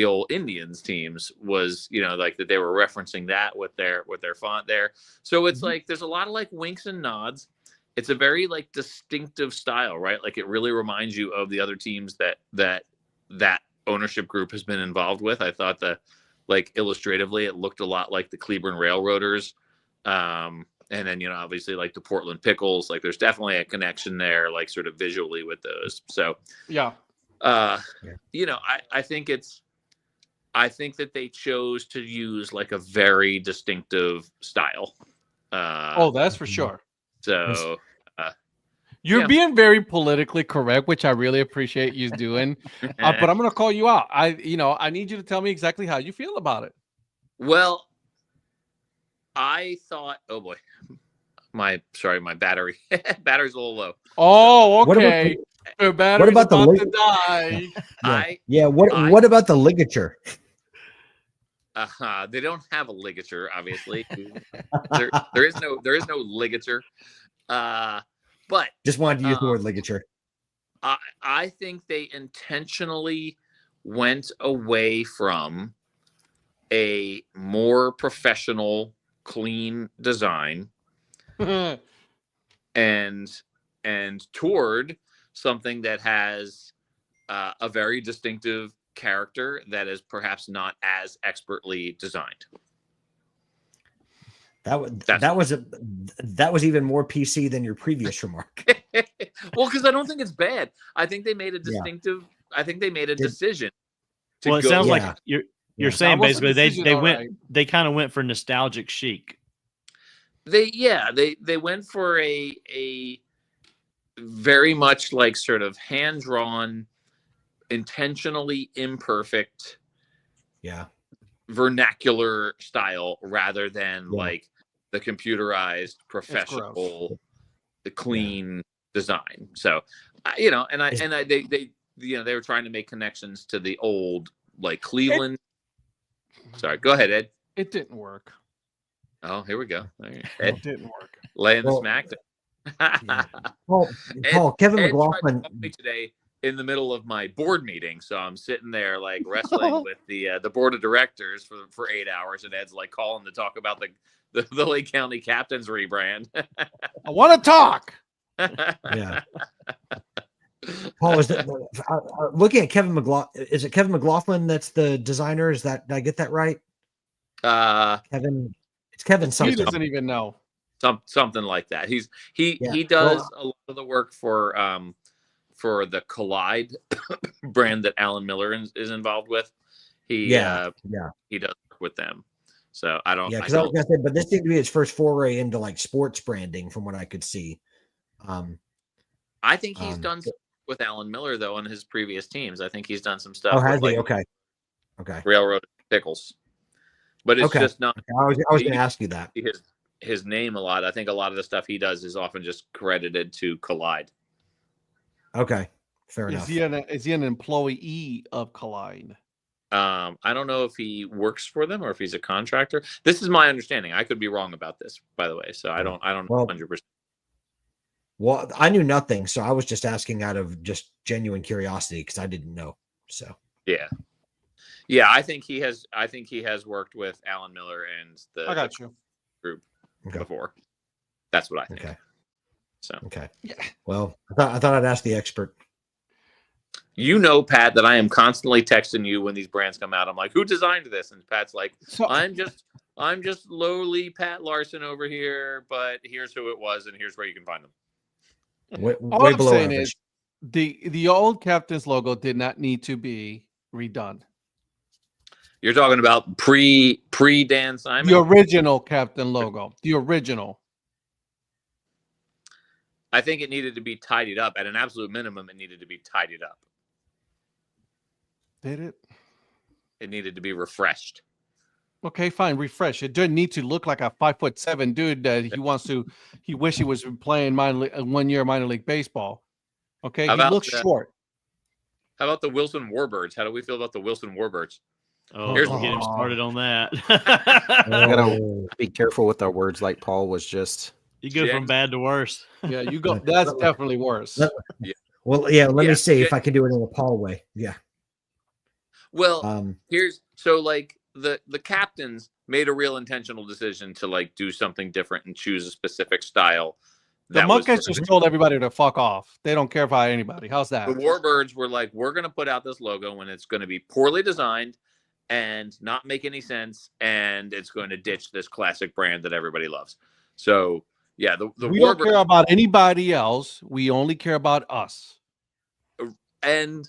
old Indians teams was like that they were referencing that with their font there. So it's like there's a lot of like winks and nods. It's a very like distinctive style, right? Like it really reminds you of the other teams that ownership group has been involved with. I thought that like illustratively it looked a lot like the Cleveland Railroaders. And then, obviously like the Portland Pickles, like there's definitely a connection there, like sort of visually with those. So, Yeah. I think I think that they chose to use like a very distinctive style. That's for sure. So You're Yeah. being very politically correct, which I really appreciate you doing. But I'm going to call you out. I need you to tell me exactly how you feel about it. well, I thought, oh boy, my battery, battery's a little low. Oh, What about okay. Your battery's about the about link- to die. What about the ligature? They don't have a ligature, obviously. there is no ligature. But Just wanted to use the word ligature. I think they intentionally went away from a more professional, clean design and toward something that has a very distinctive character that is perhaps not as expertly designed. That was even more PC than your previous remark. Well, because I don't think it's bad. I think they made a distinctive. I think they made a decision. Well, it sounds Yeah. like you're saying That was a basically decision, they all went right. they kind of went for nostalgic chic. They went for a very much like sort of hand drawn, intentionally imperfect, Yeah. vernacular style rather than Yeah. like the computerized, professional, the clean design. So, they were trying to make connections to the old like Cleveland. Sorry, go ahead, Ed. It didn't work. Oh, here we go. It Ed, didn't work. laying the Well, smack. Paul, Kevin Ed tried to McLaughlin. call me today in the middle of my board meeting, so I'm sitting there like wrestling with the board of directors for 8 hours, and Ed's like calling to talk about the Lake County Captains rebrand. I want to talk. Yeah. Paul, is that looking at Kevin McLaughlin? Is it Kevin McLaughlin that's the designer? Did I get that right? Kevin, it's Kevin He something. doesn't even know. something like that. He Yeah. does Well, a lot of the work for the Collide brand that Alan Miller is involved with. He yeah. he does work with them. So I don't. Yeah, because I was gonna say, but this seemed to be his first foray into like sports branding, from what I could see. I think he's done some with Alan Miller though on his previous teams. I think he's done some stuff. Has with, he? like, Okay. Railroad Pickles, but it's just not. Okay. I was gonna ask you that. His name a lot. I think a lot of the stuff he does is often just credited to Collide. Okay, fair enough. Is he an employee of Collide? I don't know if he works for them or if he's a contractor. This is my understanding. I could be wrong about this, by the way. So I don't know 100%. Well, I knew nothing, so I was just asking out of just genuine curiosity because I didn't know. So yeah, I think he has worked with Alan Miller and the I got you. group before. That's what I think. Okay. So Yeah. Well, I thought I'd ask the expert. You know, Pat, that I am constantly texting you when these brands come out. I'm like, who designed this? And Pat's like, I'm just lowly Pat Larson over here, but here's who it was, and here's where you can find them. Way below saying average. is the old Captain's logo did not need to be redone. You're talking about pre Dan Simon? The original Captain logo. The original. I think it needed to be tidied up. At an absolute minimum, it needed to be tidied up. Did it? It needed to be refreshed. Okay, fine. Refresh. It doesn't need to look like a 5'7" dude that he wish he was playing 1 year minor league baseball. Okay, he looks short. How about the Wilson Warbirds? How do we feel about the Wilson Warbirds? Oh, get him started on that. Gotta be careful with our words, like Paul was just. You go from bad to worse. Yeah, you go. That's definitely worse. Well, yeah. Let me see if I can do it in a Paul way. Yeah. Well, the captains made a real intentional decision to like do something different and choose a specific style. The Muckets just told everybody to fuck off. They don't care about anybody. How's that? The Warbirds were like, we're going to put out this logo and it's going to be poorly designed and not make any sense, and it's going to ditch this classic brand that everybody loves. So yeah, we don't care about anybody else. We only care about us. And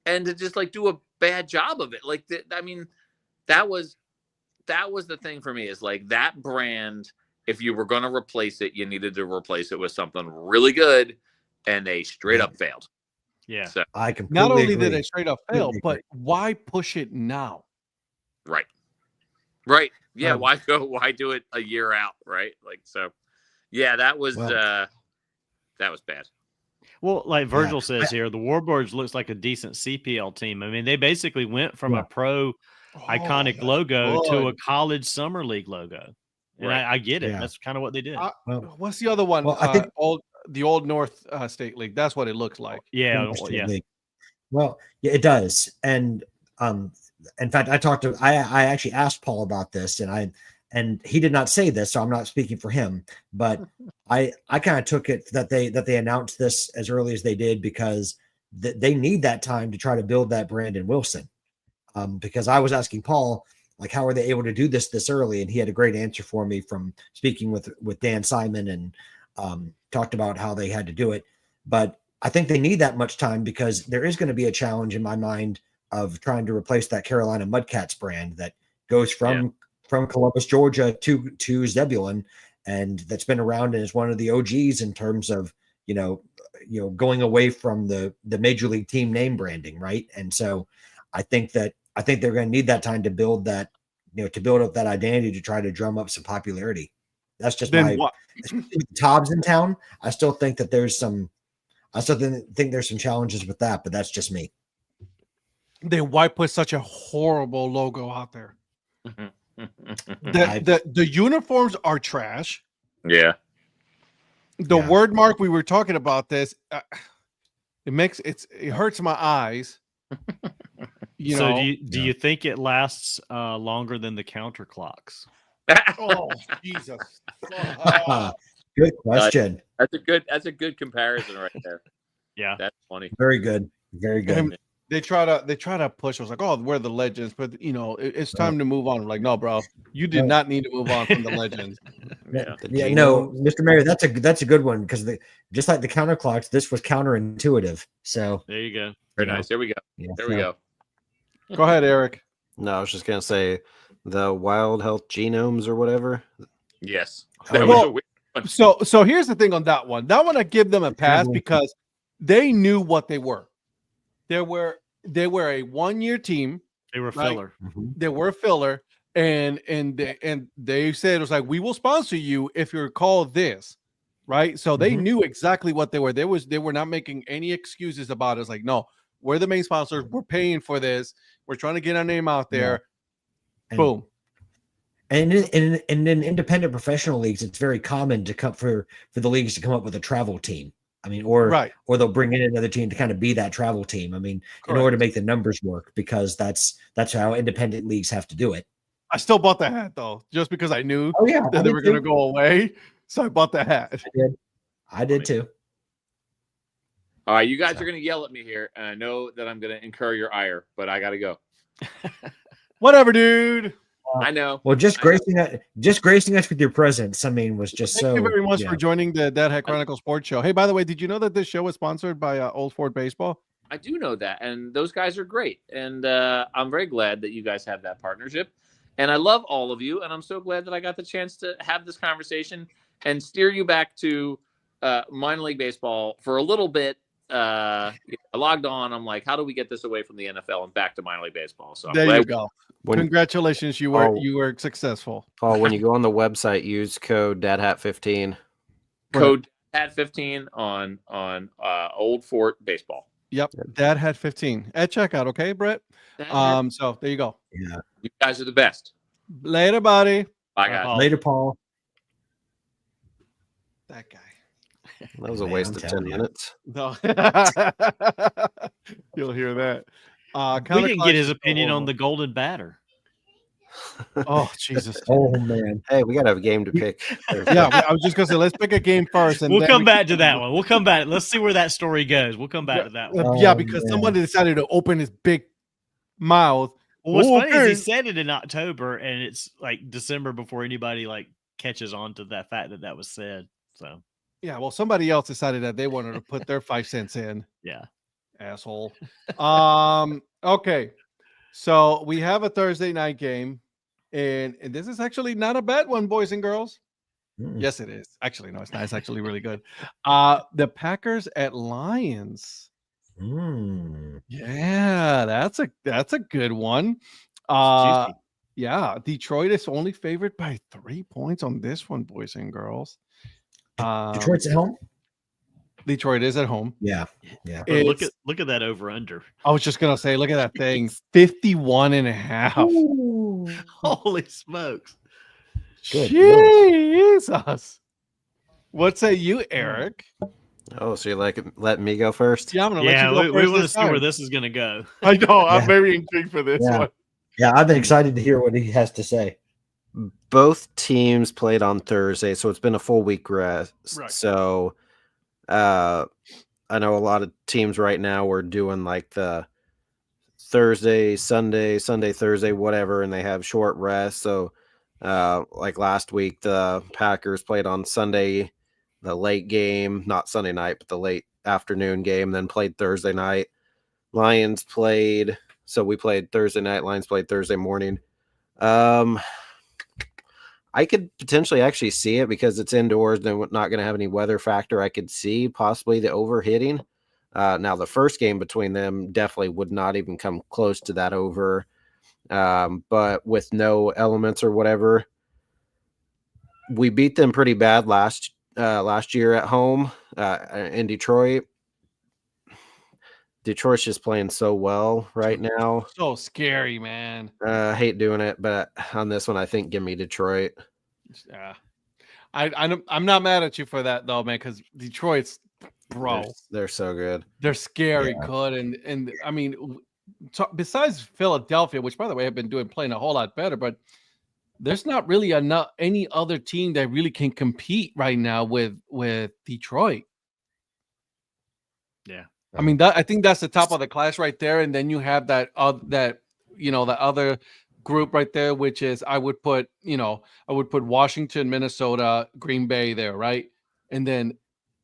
to just like do a bad job of it. Like, I mean, that was the thing for me, is like that brand, if you were going to replace it, you needed to replace it with something really good, and they straight up failed. Yeah. So I completely not only agree. did they straight up fail, but why push it now? Right. Yeah. Why do it a year out? Right. Like, so yeah, that was bad. Well, like Virgil says here, the Warbirds looks like a decent CPL team. I mean, they basically went from a pro iconic logo to a college summer league logo. And I get it. Yeah. That's kind of what they did. What's the other one? Well, I think the old North State League. That's what it looks like. Yeah. Well, yeah, it does. And in fact, I actually asked Paul about this, and he did not say this, so I'm not speaking for him, but I kind of took it that they announced this as early as they did because they need that time to try to build that brand in Wilson. Because I was asking Paul, like, how are they able to do this early? And he had a great answer for me from speaking with Dan Simon, and talked about how they had to do it. But I think they need that much time because there is going to be a challenge in my mind of trying to replace that Carolina Mudcats brand that goes from Columbus, Georgia to Zebulon, and that's been around and is one of the OGs in terms of, going away from the major league team name branding. Right. And so I think they're going to need that time to build that, to build up that identity, to try to drum up some popularity. That's just Tobbs in town. I still think there's some challenges with that, but that's just me. Then why put such a horrible logo out there? The uniforms are trash. Yeah. The word mark, we were talking about this. It hurts my eyes. So do you think it lasts longer than the counter clocks? Oh, Jesus. Good question. That's a good comparison right there. Yeah. That's funny. Very good. Very good. And they try to push. I was like, oh, we're the legends, but it's time to move on. I'm like, no, bro, you did not need to move on from the legends. Yeah. Yeah, no, Mr. Mayor, that's a good one because just like the counterclocks, this was counterintuitive. So There you go. Very you know, nice. There we go. yeah, There we so- go. Go ahead, Eric. No, I was just gonna say the wild health genomes or whatever. Yes. Oh, That yeah. was a weird one. So here's the thing on that one. That one I give them a pass Traveling. because they knew what they were. They were a 1-year team. They were Right. filler. Mhm. They were a filler, and they said it was like, we will sponsor you if you're called this, right? So they Mhm. knew exactly what they were. They were not making any excuses about it. It's like, no, we're the main sponsors. We're paying for this. We're trying to get our name out there. And- Boom. And in independent professional leagues, it's very common to come for the leagues to come up with a travel team. I mean, or Right. they'll bring in another team to kind of be that travel team. I mean, in order to make the numbers work, because that's how independent leagues have to do it. I still bought the hat though, just because I knew Oh yeah, that they were going to go away. So I bought the hat. I did too. All right, you guys are going to yell at me here, and I know that I'm going to incur your ire, but I got to go. Whatever, dude. I know. Well, just I know. gracing us with your presence, I mean, was just Thank you very much yeah. for joining the Dad Hat Chronicle Sports Show. Hey, by the way, did you know that this show is sponsored by Old Ford Baseball? I do know that, and those guys are great, and I'm very glad that you guys have that partnership, and I love all of you, and I'm so glad that I got the chance to have this conversation and steer you back to minor league baseball for a little bit. I logged on. I'm like, how do we get this away from the NFL and back to minor league baseball? So I'm There glad you go. Congratulations, you were successful. Oh, when you go on the website, use code DadHat15. Code DAD15 on Old Fort Baseball. Yep, Dad Hat 15 at checkout. Okay, Brett. So there you go. Yeah. You guys are the best. Later, buddy. Bye, guys. Later, Paul. That guy. That was a Man, waste I'm of 10 telling you. minutes. No, you'll hear that. We didn't get his opinion on the golden batter. Oh Jesus! Oh man. Hey, we gotta have a game to pick. Yeah, I was just gonna say, let's pick a game first, and We'll then come back to that one. We'll come back. Let's see where that story goes. We'll come back to that one. Yeah, Oh, because man. somebody decided to open his big mouth. Well, what's funny is he Okay. said it in October, and it's like December before anybody like catches on to that fact that was said. So Yeah, well, somebody else decided that they wanted to put their 5 cents in. yeah, Asshole. Okay. So we have a Thursday night game, and this is actually not a bad one, boys and girls. Mm. Yes, it is. Actually, no, it's not. It's actually really good. The Packers at Lions. Mm. Yeah, that's a good one. juicy. Yeah, Detroit is only favored by 3 points on this one, boys and girls. Detroit's at home. Detroit is at home. Yeah. But It's- look at that over under. I was just gonna say, look at that thing, 51.5. Holy smokes! Good Lord. Jesus. What say you, Eric? Oh, so you're letting me go first? Yeah, I'm gonna Yeah, let you go we first want to this see where time. this is going to go. I know. I'm Yeah. very intrigued for this Yeah. one. Yeah, I've been excited to hear what he has to say. Both teams played on Thursday, so it's been a full week rest. Right. So I know a lot of teams right now are doing like the Thursday, Sunday, Thursday, whatever, and they have short rest. So like last week, the Packers played on Sunday, the late game, not Sunday night, but the late afternoon game, then played Thursday night. Lions played, so we played Thursday night, Lions played Thursday morning. I could potentially actually see it because it's indoors and not going to have any weather factor. I could see possibly the overhitting. Now, the first game between them definitely would not even come close to that over. But with no elements or whatever, we beat them pretty bad last year at home in Detroit. Detroit's just playing so well right now. So scary, man. I hate doing it, but on this one, I think give me Detroit. Yeah. I'm not mad at you for that though, man, because Detroit's They're so good. they're scary Yeah. good. And I mean, besides Philadelphia, which by the way have been playing a whole lot better, but there's not really any other team that really can compete right now with Detroit. Yeah. I mean, I think that's the top of the class right there, and then you have that the other group right there, which is I would put Washington, Minnesota, Green Bay there, right? And then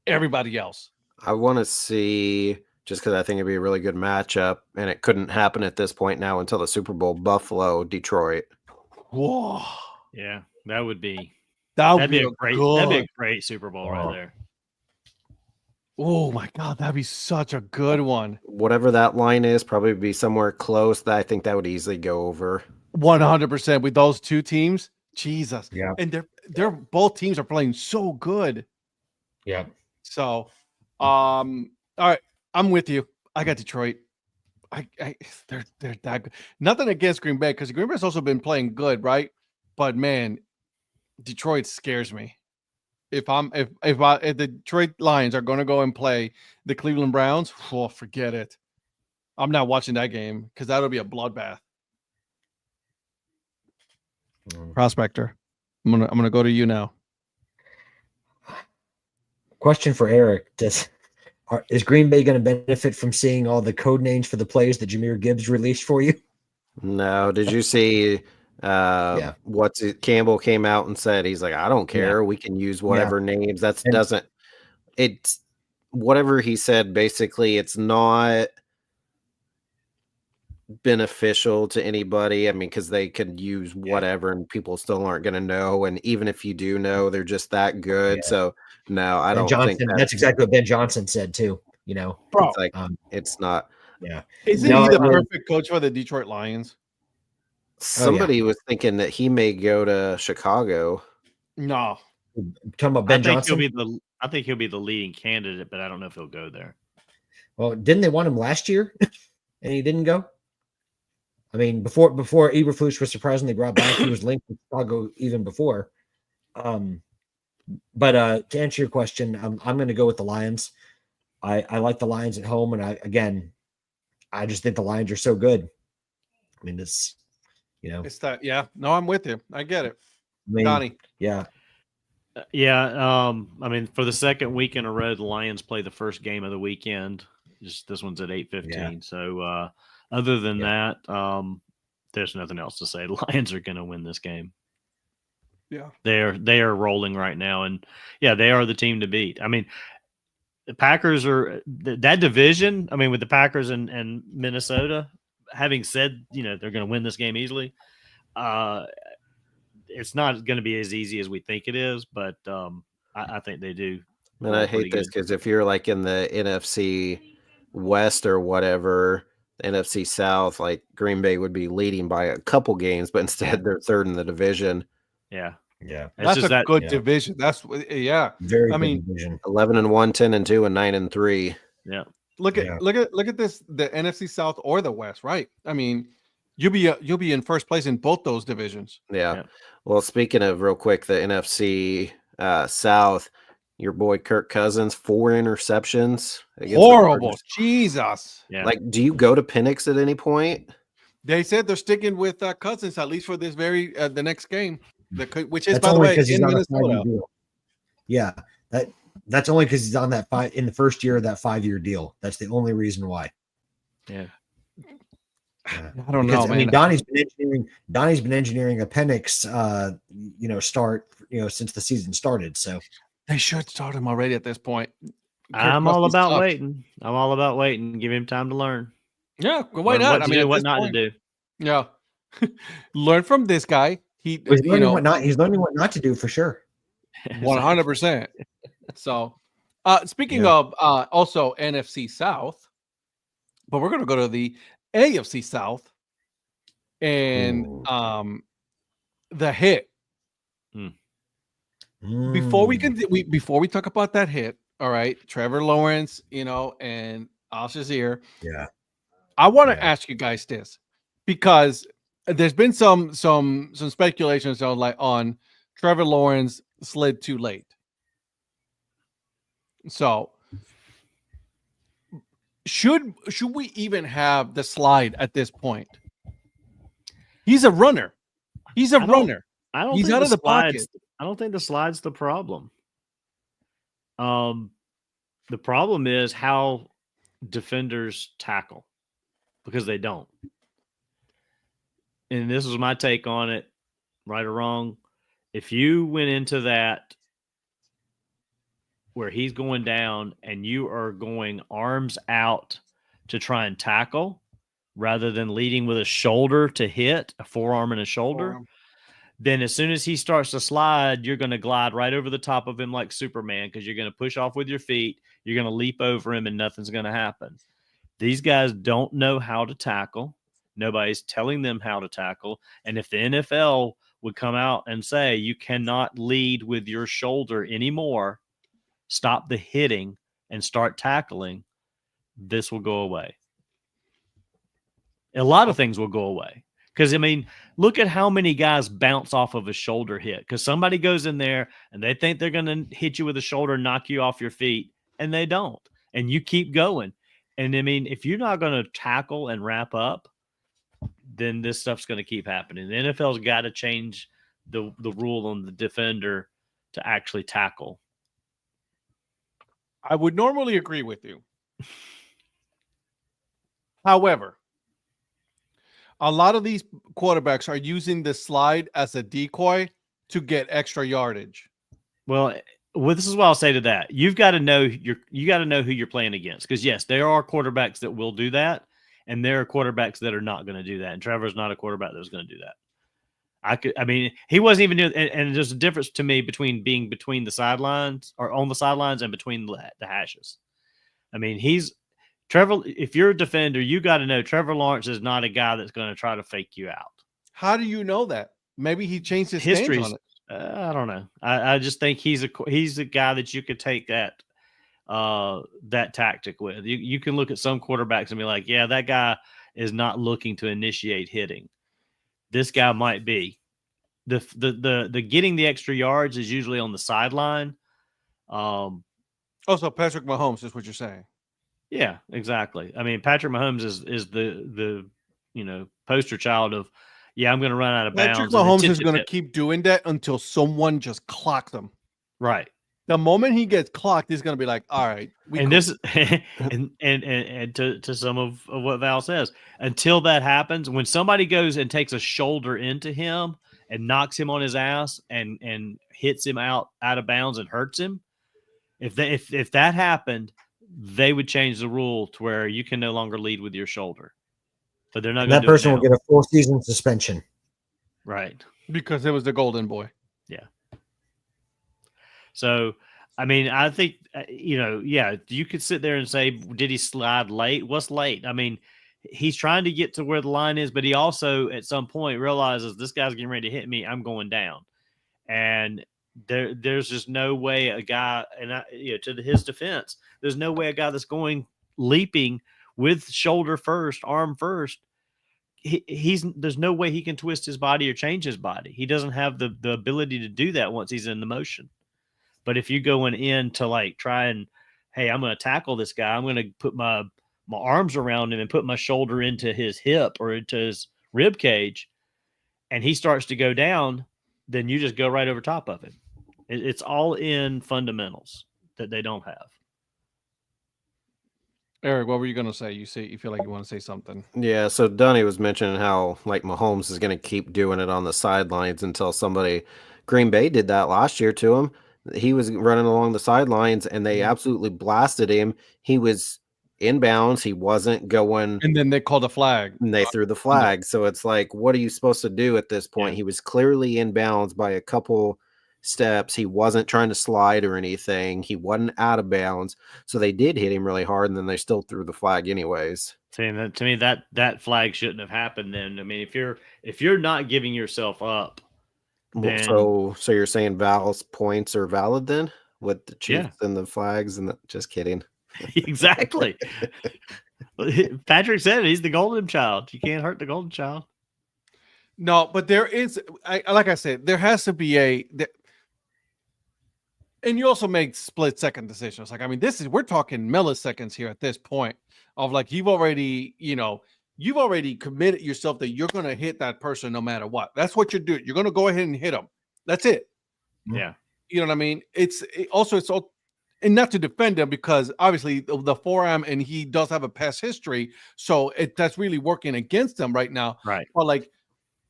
everybody else. I want to see, just because I think it'd be a really good matchup, and it couldn't happen at this point now until the Super Bowl, Buffalo, Detroit. Whoa. Yeah, that'd be That'd be be a great good. that'd be a great Super Bowl right there. Oh my God, that'd be such a good one. Whatever that line is, probably be somewhere close. That I think that would easily go over. 100% with those two teams. Jesus. Yeah. And they're both teams are playing so good. Yeah. So, all right, I'm with you. I got Detroit. They're that good. Nothing against Green Bay because Green Bay's also been playing good, right? But man, Detroit scares me. If the Detroit Lions are going to go and play the Cleveland Browns, oh, forget it. I'm not watching that game because that'll be a bloodbath. Prospector, I'm gonna go to you now. Question for Eric: is Green Bay going to benefit from seeing all the code names for the plays that Jahmyr Gibbs released for you? No, did you see? Campbell came out and said he's like, I don't care. We can use whatever names. It's whatever he said. Basically, it's not beneficial to anybody. I mean, because they could use whatever and people still aren't going to know. And even if you do know, they're just that good. Yeah. So no, I don't Johnson, think that's exactly what Ben Johnson said too. You know, Bro, it's like it's not. Yeah, isn't he the perfect coach for the Detroit Lions? Somebody was thinking that he may go to Chicago. No, talking about Ben Johnson. I think he'll be the leading candidate, but I don't know if he'll go there. Well, didn't they want him last year, and he didn't go? I mean, before Eberflus was surprisingly brought back, he was linked to Chicago even before. But to answer your question, I'm going to go with the Lions. I like the Lions at home, and I just think the Lions are so good. I mean, it's that. Yeah, no, I'm with you. I get it. I mean, Donnie. Yeah. Yeah. I mean, for the second week in a row, the Lions play the first game of the weekend. Just this one's at 8:15. Yeah. So other than that, there's nothing else to say. The Lions are going to win this game. Yeah. They are rolling right now, and they are the team to beat. I mean, the Packers are that division. I mean, with the Packers and Minnesota, having said, they're going to win this game easily. It's not going to be as easy as we think it is, but I think they do. And I hate this because if you're like in the NFC West or whatever, the NFC South, like Green Bay would be leading by a couple games, but instead they're third in the division. Yeah. Yeah. That's a good division. That's very good division. 11-1, 10-2, and 9-3. Yeah. Look at this, the NFC South or the West, right? I mean, you'll be in first place in both those divisions. Yeah. Well, speaking of real quick, the NFC South, your boy Kirk Cousins, 4 interceptions. Horrible. Jesus. Yeah. Like, do you go to Penix at any point? They said they're sticking with Cousins at least for this the next game, which is, that's by the way, he's in on Minnesota. Deal. Yeah, that's only because he's on that in the first year of that 5-year deal. That's the only reason why. Yeah. I don't know, man. I mean, Donnie's been engineering a Penix, start, since the season started. So they should start him already at this point. I'm all about waiting. Give him time to learn. Yeah, why not? I mean, what not to do. Yeah, learn from this guy. He's learning what not to do for sure. 100%. So, speaking of also NFC South, but we're going to go to the AFC South and the hit. Before we talk about that hit, all right, Trevor Lawrence, and Al Shazier. Yeah. I want to ask you guys this because there's been some speculations on Trevor Lawrence slid too late. So should we even have the slide at this point? He's a runner. He's a runner. He's out of the pocket. I don't think the slide's the problem. The problem is how defenders tackle because they don't. and this was my take on it, right or wrong, if you went into that where he's going down and you are going arms out to try and tackle rather than leading with a shoulder to hit, a forearm and a shoulder, then as soon as he starts to slide, you're going to glide right over the top of him like Superman, because you're going to push off with your feet. You're going to leap over him and nothing's going to happen. These guys don't know how to tackle. Nobody's telling them how to tackle. And if the NFL would come out and say, you cannot lead with your shoulder anymore, stop the hitting and start tackling, this will go away. A lot of things will go away. Because, I mean, look at how many guys bounce off of a shoulder hit. Because somebody goes in there and they think they're going to hit you with a shoulder, knock you off your feet, and they don't. And you keep going. And, I mean, if you're not going to tackle and wrap up, then this stuff's going to keep happening. The NFL's got to change the rule on the defender to actually tackle. I would normally agree with you. However, a lot of these quarterbacks are using the slide as a decoy to get extra yardage. Well, this is what I'll say to that. You've got to know you got to know who you're playing against, because yes, there are quarterbacks that will do that, and there are quarterbacks that are not going to do that. And Trevor's not a quarterback that was going to do that. I mean, he wasn't even doing, and there's a difference to me between being between the sidelines or on the sidelines and between the hashes. I mean, Trevor. If you're a defender, you got to know Trevor Lawrence is not a guy that's going to try to fake you out. How do you know that? Maybe he changed his history stance on it. I don't know. I just think he's a guy that you could take that tactic with. You can look at some quarterbacks and be like, yeah, that guy is not looking to initiate hitting. This guy might be. The getting the extra yards is usually on the sideline. Also, Patrick Mahomes is what you're saying. Yeah, exactly. I mean, Patrick Mahomes is the poster child of, yeah, I'm going to run out of bounds. Patrick Mahomes is going to keep doing that until someone just clocked him. Right. The moment he gets clocked, he's going to be like, all right. This and to some of what Val says, until that happens, when somebody goes and takes a shoulder into him and knocks him on his ass and hits him out of bounds and hurts him, if that happened, they would change the rule to where you can no longer lead with your shoulder. But they're not. That person will get a full season suspension. Right. Because it was the golden boy. Yeah. So, I mean, I think, yeah, you could sit there and say, did he slide late? What's late? I mean, he's trying to get to where the line is, but he also at some point realizes this guy's getting ready to hit me. I'm going down. And there's just no way a guy, and to his defense, there's no way a guy that's going leaping with shoulder first, arm first, there's no way he can twist his body or change his body. He doesn't have the ability to do that once he's in the motion. But if you're going in to like try and, hey, I'm going to tackle this guy, I'm going to put my arms around him and put my shoulder into his hip or into his rib cage, and he starts to go down, then you just go right over top of him. It's all in fundamentals that they don't have. Eric, what were you going to say? You feel like you want to say something. Yeah, so Donnie was mentioning how like Mahomes is going to keep doing it on the sidelines until Green Bay did that last year to him. He was running along the sidelines and they absolutely blasted him. He was inbounds. He wasn't going. And then they called a flag. And they threw the flag. So it's like, what are you supposed to do at this point? Yeah. He was clearly inbounds by a couple steps. He wasn't trying to slide or anything. He wasn't out of bounds. So they did hit him really hard, and then they still threw the flag anyways. To me, that flag shouldn't have happened then. I mean, if you're not giving yourself up, then... So you're saying Val's points are valid then with the Chiefs and the flags and just kidding. Exactly. Patrick said it. He's the golden child. You can't hurt the golden child. No, but there is, like I said, there has to be and you also make split second decisions. Like, I mean, we're talking milliseconds here at this point of like, you've already committed yourself that you're going to hit that person no matter what. That's what you're doing. You're going to go ahead and hit them. That's it. Yeah. You know what I mean? It's all, and not to defend him because obviously the forearm and he does have a past history. So that's really working against him right now. Right. But like,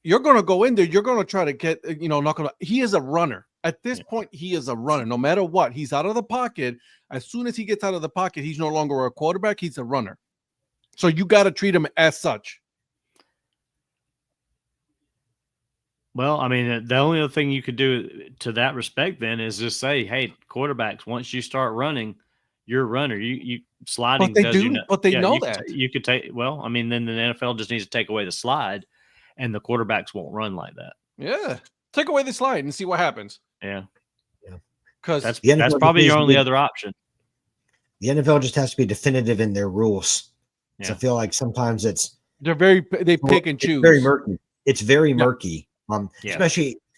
you're going to go in there. You're going to try to get, not going to. He is a runner. At this point, he is a runner. No matter what, he's out of the pocket. As soon as he gets out of the pocket, he's no longer a quarterback. He's a runner. So you got to treat him as such. Well, I mean, the only other thing you could do to that respect then is just say, hey, quarterbacks, once you start running, you're a runner. You sliding. But they know that. You could take. Well, I mean, then the NFL just needs to take away the slide, and the quarterbacks won't run like that. Yeah, take away the slide and see what happens. Yeah. Because that's probably your only other option. The NFL just has to be definitive in their rules. Yeah. So I feel like sometimes they pick and choose. It's very murky. It's very murky. Yeah.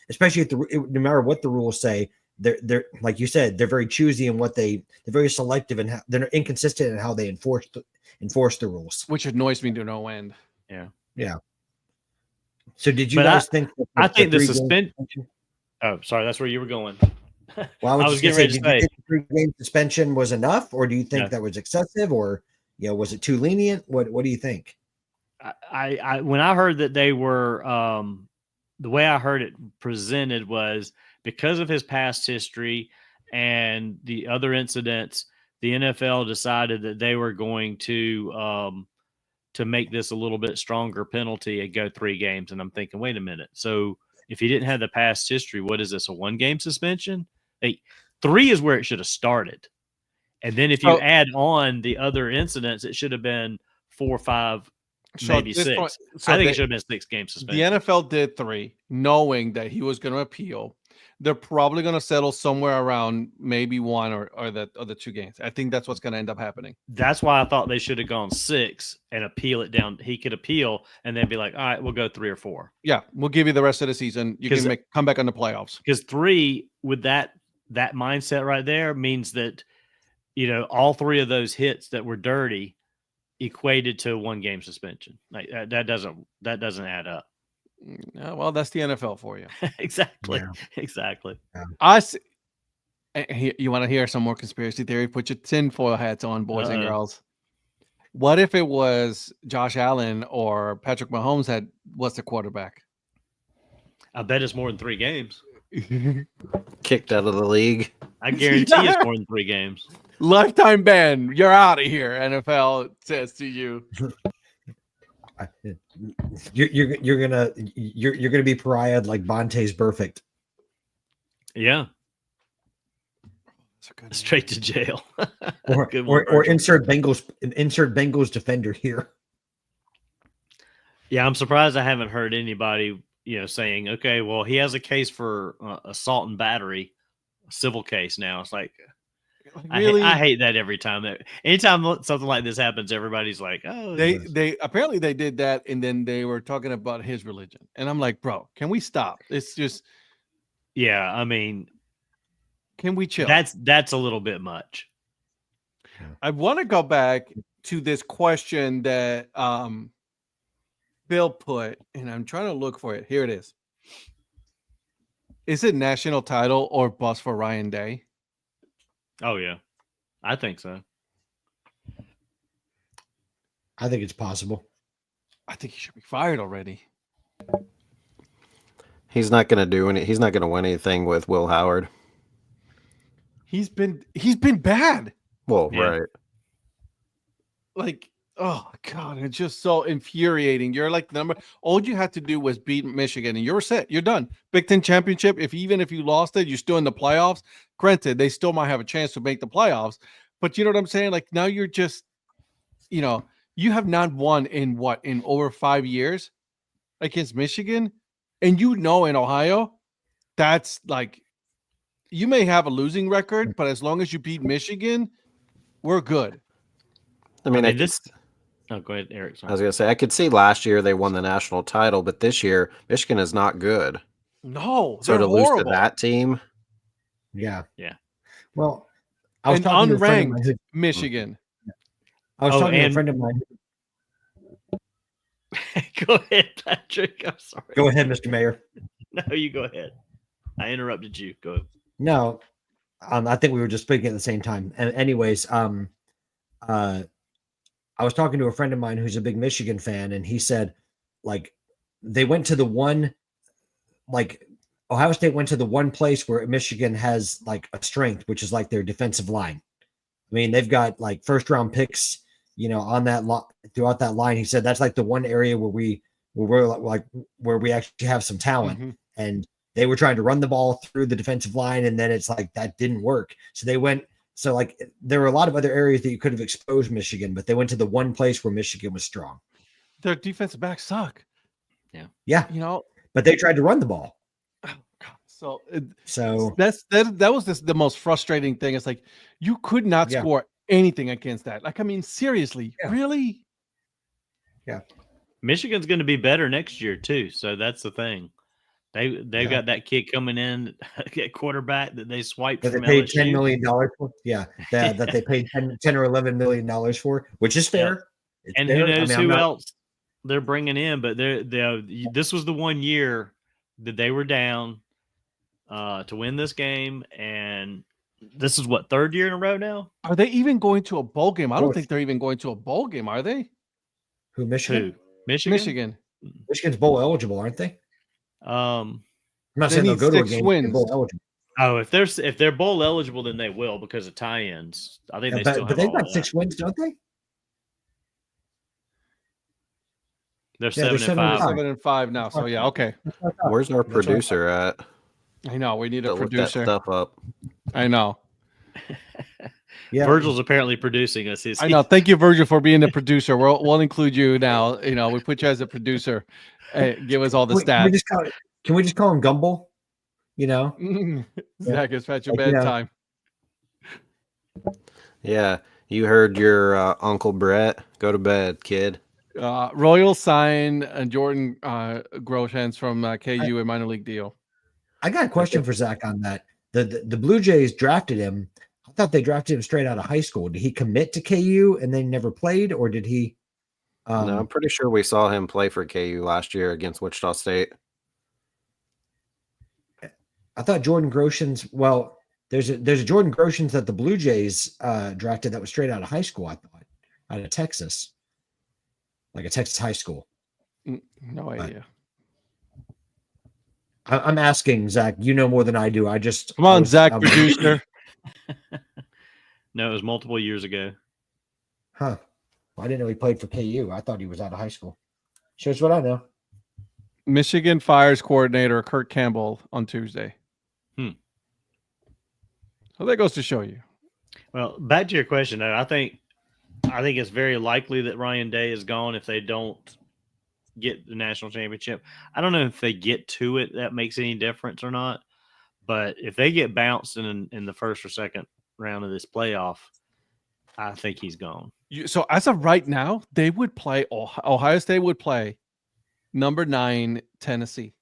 Especially if no matter what the rules say, they're like you said, they're very choosy in they're very selective and they're inconsistent in how they enforce the rules, which annoys me to no end. Yeah. So did you guys think? I think the suspension. Oh, sorry, that's where you were going. Well, I was getting ready to say, the 3-game suspension was enough, or do you think that was excessive, or was it too lenient? What do you think? I when I heard that they were the way I heard it presented was because of his past history and the other incidents, the NFL decided that they were going to make this a little bit stronger penalty and go 3 games. And I'm thinking, wait a minute. So if he didn't have the past history, what is this, a 1-game suspension? 3 is where it should have started. And then if you add on the other incidents, it should have been 4 or 5, maybe 6. I think it should have been 6-game suspension. The NFL did 3, knowing that he was going to appeal. They're probably going to settle somewhere around maybe 1 or the other 2 games. I think that's what's going to end up happening. That's why I thought they should have gone 6 and appeal it down. He could appeal and then be like, all right, we'll go 3 or 4. Yeah, we'll give you the rest of the season. You can come back on the playoffs. Because 3 with that mindset right there means that, all 3 of those hits that were dirty equated to 1-game suspension. Like that doesn't add up. Well, that's the NFL for you. Exactly. Yeah. Exactly. You want to hear some more conspiracy theory? Put your tinfoil hats on, boys and girls. What if it was Josh Allen or Patrick Mahomes was the quarterback? I bet it's more than 3 games. Kicked out of the league. I guarantee it's more than 3 games. Lifetime ban. You're out of here. NFL says to you. You're gonna be pariahed like Bonte's perfect. Yeah. Straight to jail. or insert Bengals defender here. Yeah, I'm surprised I haven't heard anybody saying, okay, well, he has a case for assault and battery, a civil case now. It's like, really? I hate that every time. Anytime something like this happens, everybody's like, oh. They apparently they did that, and then they were talking about his religion. And I'm like, bro, can we stop? It's just. Yeah, I mean. Can we chill? That's a little bit much. I want to go back to this question that Bill put, and I'm trying to look for it. Here it is. Is it national title or bust for Ryan Day? Oh, yeah. I think so. I think it's possible. I think he should be fired already. He's not going to he's not going to win anything with Will Howard. He's been bad. Well, Yeah. right. Like, oh God, it's just so infuriating. You're like all you had to do was beat Michigan and you're set. You're done. Big Ten championship. Even if you lost it, you're still in the playoffs. Granted, they still might have a chance to make the playoffs, but you know what I'm saying? Like now you're just, you have not won in over 5 years against Michigan. And in Ohio, that's like, you may have a losing record, but as long as you beat Michigan, we're good. I mean, Oh, go ahead, Eric. Sorry. I was going to say, I could see last year they won the national title, but this year Michigan is not good. No, So they're to horrible. lose to that team, Yeah. Yeah. Well, I was talking to a friend of mine unranked Michigan. I was talking to a friend of mine. Go ahead, Patrick. I'm sorry. Go ahead, Mr. Mayor. No, you go ahead. I interrupted you. Go ahead. No, I think we were just speaking at the same time. And anyways, I was talking to a friend of mine who's a big Michigan fan, and he said, like, they went to the one, like Ohio State went to the one place where Michigan has like a strength, which is like their defensive line. I mean, they've got like first round picks, on that throughout that line. He said that's like the one area where we actually have some talent. Mm-hmm. And they were trying to run the ball through the defensive line, and then it's like that didn't work. So they went. So like there were a lot of other areas that you could have exposed Michigan, but they went to the one place where Michigan was strong. Their defensive backs suck. Yeah. But they tried to run the ball. Oh, God. So that was the most frustrating thing. It's like you could not score anything against that. Like, I mean, seriously, really? Yeah. Michigan's going to be better next year too. So that's the thing. They've got that kid coming in at quarterback that they swiped that from they paid LSU. $10 million for. Yeah, that they paid 10 or $11 million for, which is fair. Yeah. And fair. Who knows who else they're bringing in? But this was the one year that they were down to win this game, and this is what, third year in a row now? Are they even going to a bowl game? I don't think they're even going to a bowl game, are they? Who, Michigan? Michigan. Michigan's bowl eligible, aren't they? I'm not they saying they'll go to a 6 game. wins. Bowl eligible. Oh, if they're bowl eligible, then they will because of tie-ins. I think but they've got 6 wins, don't they? They're 7-5. 7-5 now. So yeah, okay. Where's our producer at? I know we need a To look that producer. stuff up. I know. Yeah, Virgil's apparently producing us. I know. Thank you, Virgil, for being the producer. We'll include you now. We put you as a producer. Give us all the stats. Can we just call him Gumble? Zach, it's past your bedtime. Yeah, you heard your Uncle Brett. Go to bed, kid. Royal sign Jordan Groshans from KU, a minor league deal. I got a question for Zach on that. The Blue Jays drafted him. I thought they drafted him straight out of high school. Did he commit to KU and then never played, or did he? No, I'm pretty sure we saw him play for KU last year against Wichita State. I thought Jordan Groshans. Well, there's a Jordan Groshans that the Blue Jays drafted that was straight out of high school. I thought out of Texas, like a Texas high school. No idea. I'm asking Zach. You know more than I do. Come on, Zach, producer. No, it was multiple years ago. Huh. Well, I didn't know he played for KU. I thought he was out of high school. Shows what I know. Michigan fires coordinator Kurt Campbell on Tuesday. So that goes to show you. Well, back to your question, though, I think it's very likely that Ryan Day is gone if they don't get the national championship. I don't know if they get to it that makes any difference or not, but if they get bounced in the first or second round of this playoff, I think he's gone. So as of right now, they would play Ohio State would play number 9 Tennessee.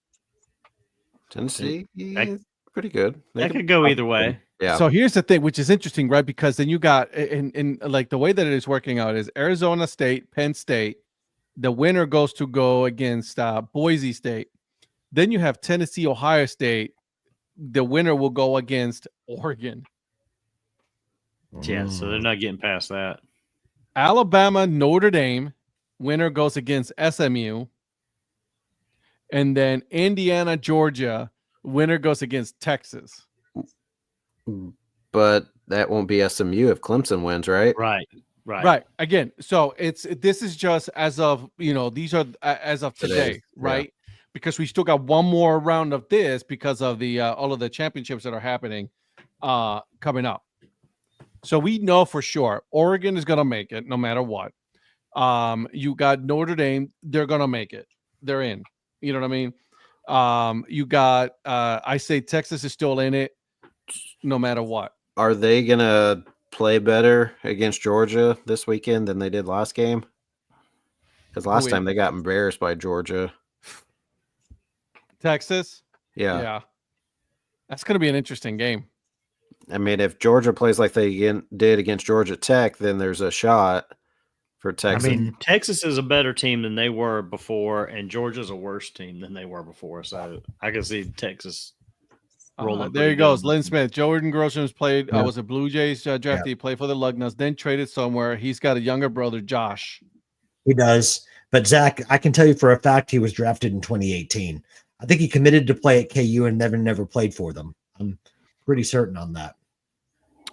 Tennessee, pretty good. That could go either way. Yeah. So here's the thing, which is interesting, right? Because then you got in like the way that it is working out is Arizona State, Penn State. The winner goes to go against Boise State. Then you have Tennessee, Ohio State. The winner will go against Oregon. Yeah, so they're not getting past that. Alabama, Notre Dame. Winner goes against SMU. And then Indiana, Georgia. Winner goes against Texas. But that won't be SMU if Clemson wins, right? Right. Again, so this is just as of these are as of today, right? Yeah. Because we still got one more round of this because of the all of the championships that are happening coming up. So we know for sure Oregon is gonna make it no matter what. You got Notre Dame, they're gonna make it. They're in. You know what I mean? You got I say Texas is still in it no matter what. Are they gonna play better against Georgia this weekend than they did last game? Because last time they got embarrassed by Georgia. Texas? Yeah. That's going to be an interesting game. I mean, if Georgia plays like they did against Georgia Tech, then there's a shot for Texas. I mean, Texas is a better team than they were before, and Georgia's a worse team than they were before. So I can see Texas rolling. There he goes. Lynn Smith. Jordan Groshans played, was a Blue Jays draftee. Yeah. He played for the Lugnuts, then traded somewhere. He's got a younger brother, Josh. He does. But Zach, I can tell you for a fact he was drafted in 2018. I think he committed to play at KU and never played for them. I'm pretty certain on that.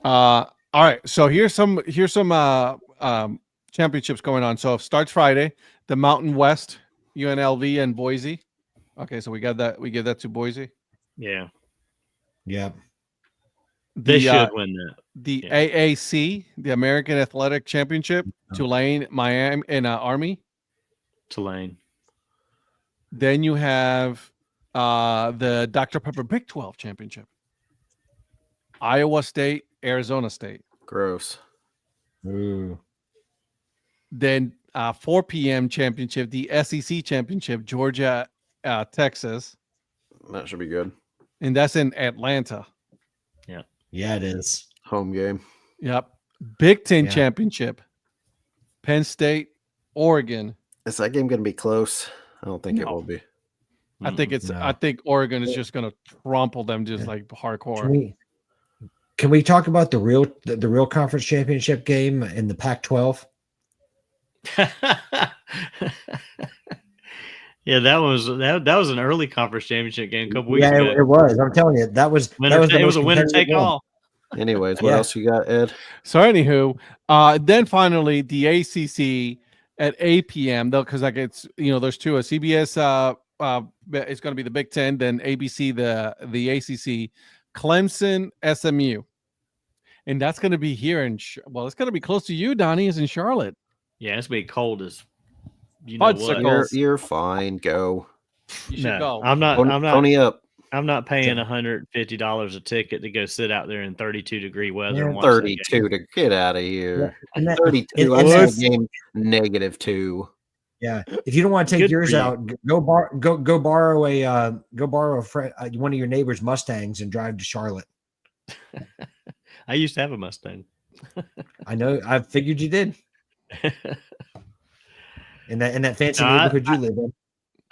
All right. So here's some championships going on. So it starts Friday, the Mountain West, UNLV and Boise. Okay, so we got that. We give that to Boise. Yeah. Yeah. They should win that. The AAC, the American Athletic Championship, Tulane, Miami, and Army. Tulane. Then you have the Dr. Pepper Big 12 Championship. Iowa State, Arizona State. Gross. Ooh. Then 4 p.m. championship, the SEC Championship, Georgia, Texas. That should be good. And that's in Atlanta. Yeah, it is. Home game. Yep. Big Ten Yeah. Championship, Penn State, Oregon. Is that game going to be close? I don't think it No. will be. I think it's. No. I think Oregon is just going to trample them just like hardcore. Can we talk about the real conference championship game in the Pac-12? Yeah, that was an early conference championship game a couple weeks Yeah, ago. it was. I'm telling you, that was Winner, the it was most a winner competitive take one. all. Anyways, what Yeah. else you got, Ed? So anywho, then finally the ACC at 8 p.m. though, because like it's there's two. A CBS it's going to be the Big Ten, then ABC the ACC, Clemson, SMU, and that's going to be here in it's going to be close to you, Donnie, is in Charlotte. Yeah, it's gonna be cold as you know Fudge what. sickles. You're fine. Go. You should No, go. I'm not. Pony up. I'm not paying $150 a ticket to go sit out there in 32-degree weather. Yeah. And watch that 32 to get out of here. And that- 32. and I that's- game -2. Yeah, if you don't want to take Good yours for you. out, go borrow one of your neighbor's Mustangs and drive to Charlotte. I used to have a Mustang. I know. I figured you did in that fancy No, neighborhood you live in.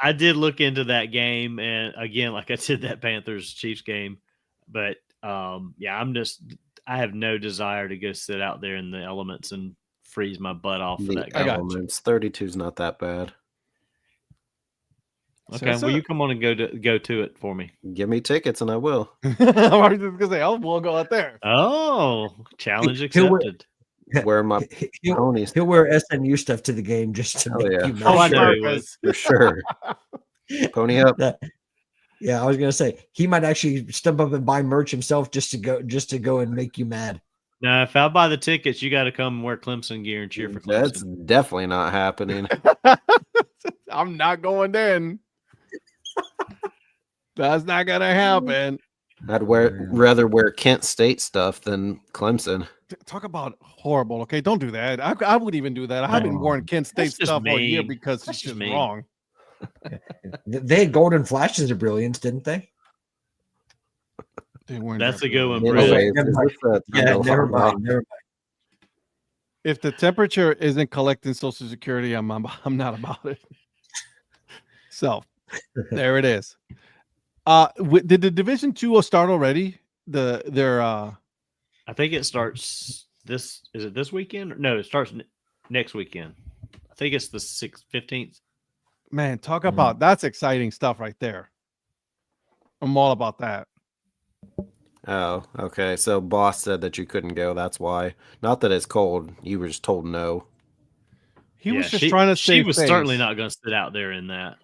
I did look into that game, and again, like I said, that Panthers Chiefs game. But yeah, I have no desire to go sit out there in the elements and freeze my butt off for that I game. got Elements. 32 is not that bad. Okay, So- well, you come on and go to it for me. Give me tickets and I will. I was just gonna say, we'll go out there. Oh, challenge He'll wear- accepted. Wear my He'll, ponies he'll wear SMU stuff to the game just to Oh, make yeah. you Oh, I mad. know he would. for sure. Pony up. Yeah, I was gonna say he might actually stump up and buy merch himself just to go and make you mad. Now, if I buy the tickets, you got to come and wear Clemson gear and cheer for That's Clemson. definitely not happening. I'm not going then. That's not gonna happen. I'd rather wear Kent State stuff than Clemson. Talk about horrible. Okay, don't do that. I would even do that. I haven't No. worn Kent State That's just stuff all year mean. because That's it's just just mean. wrong. They had golden flashes of brilliance, didn't they? They weren't That's that a good one, bad. bro. Anyways, never is mind. this a Yeah, title never or not? mind. Never mind. If the temperature isn't collecting Social Security, I'm not about it. So there it is. Did the Division 2 start already? I think it starts is it this weekend? No, it starts next weekend. I think it's the 15th. Man, talk about that's exciting stuff right there. I'm all about that. Oh, okay. So boss said that you couldn't go. That's why. Not that it's cold. You were just told no. He was Yeah, just trying to She save was face. certainly not going to sit out there in that.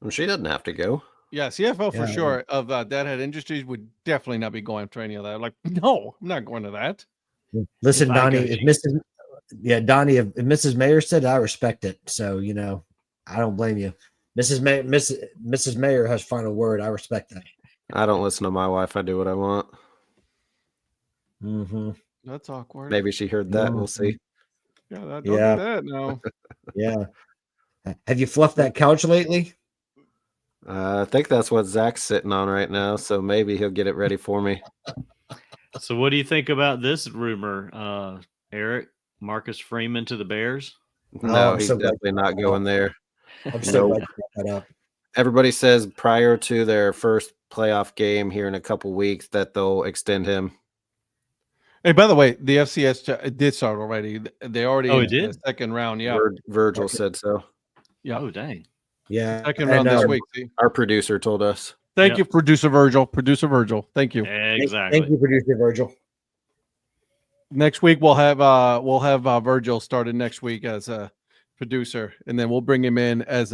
Well, she doesn't have to go. Yeah, CFO for Yeah. sure of Dad Hat Industries would definitely not be going to any of that. Like, no, I'm not going to that. Listen, If I Donnie, go, if Mrs. Mayor said, I respect it. So I don't blame you. Mrs. Mayor has final word. I respect that. I don't listen to my wife. I do what I want. Mm-hmm. That's awkward. Maybe she heard that. We'll see. Yeah, don't Yeah. do that. No. Yeah. Have you fluffed that couch lately? I think that's what Zach's sitting on right now. So maybe he'll get it ready for me. So what do you think about this rumor, Eric? Marcus Freeman to the Bears? No, I'm he's so glad- definitely not going there. I'm so No. glad you brought that up. Everybody says prior to their first playoff game here in a couple weeks that they'll extend him. Hey, by the way, the FCS it did start already. They already Oh, in it did? the second round. Yeah. Virgil said so. Yeah. Oh, dang. Yeah. Second round this week. See? Our producer told us. Thank Yep. you, producer Virgil. Producer Virgil. Thank you. Exactly. Thank you, producer Virgil. Next week we'll have Virgil started next week as a producer, and then we'll bring him in as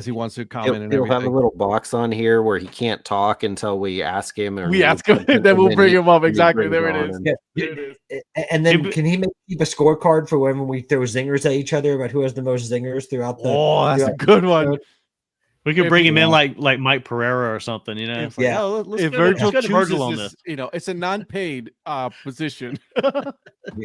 he wants to comment and He'll have a everything. little box on here where he can't talk until we ask him. Or We ask him, and then we'll bring him up. Exactly. There it is. Yeah. There it is. And then can he keep a scorecard for when we throw zingers at each other about who has the most zingers throughout the? Oh, that's a throughout good the one. episode? We could If bring we him in want- like Mike Pereira or something, you know? If- It's like, Yeah. oh, let's If go Virgil to Virgil chooses on this, this. it's a non-paid position.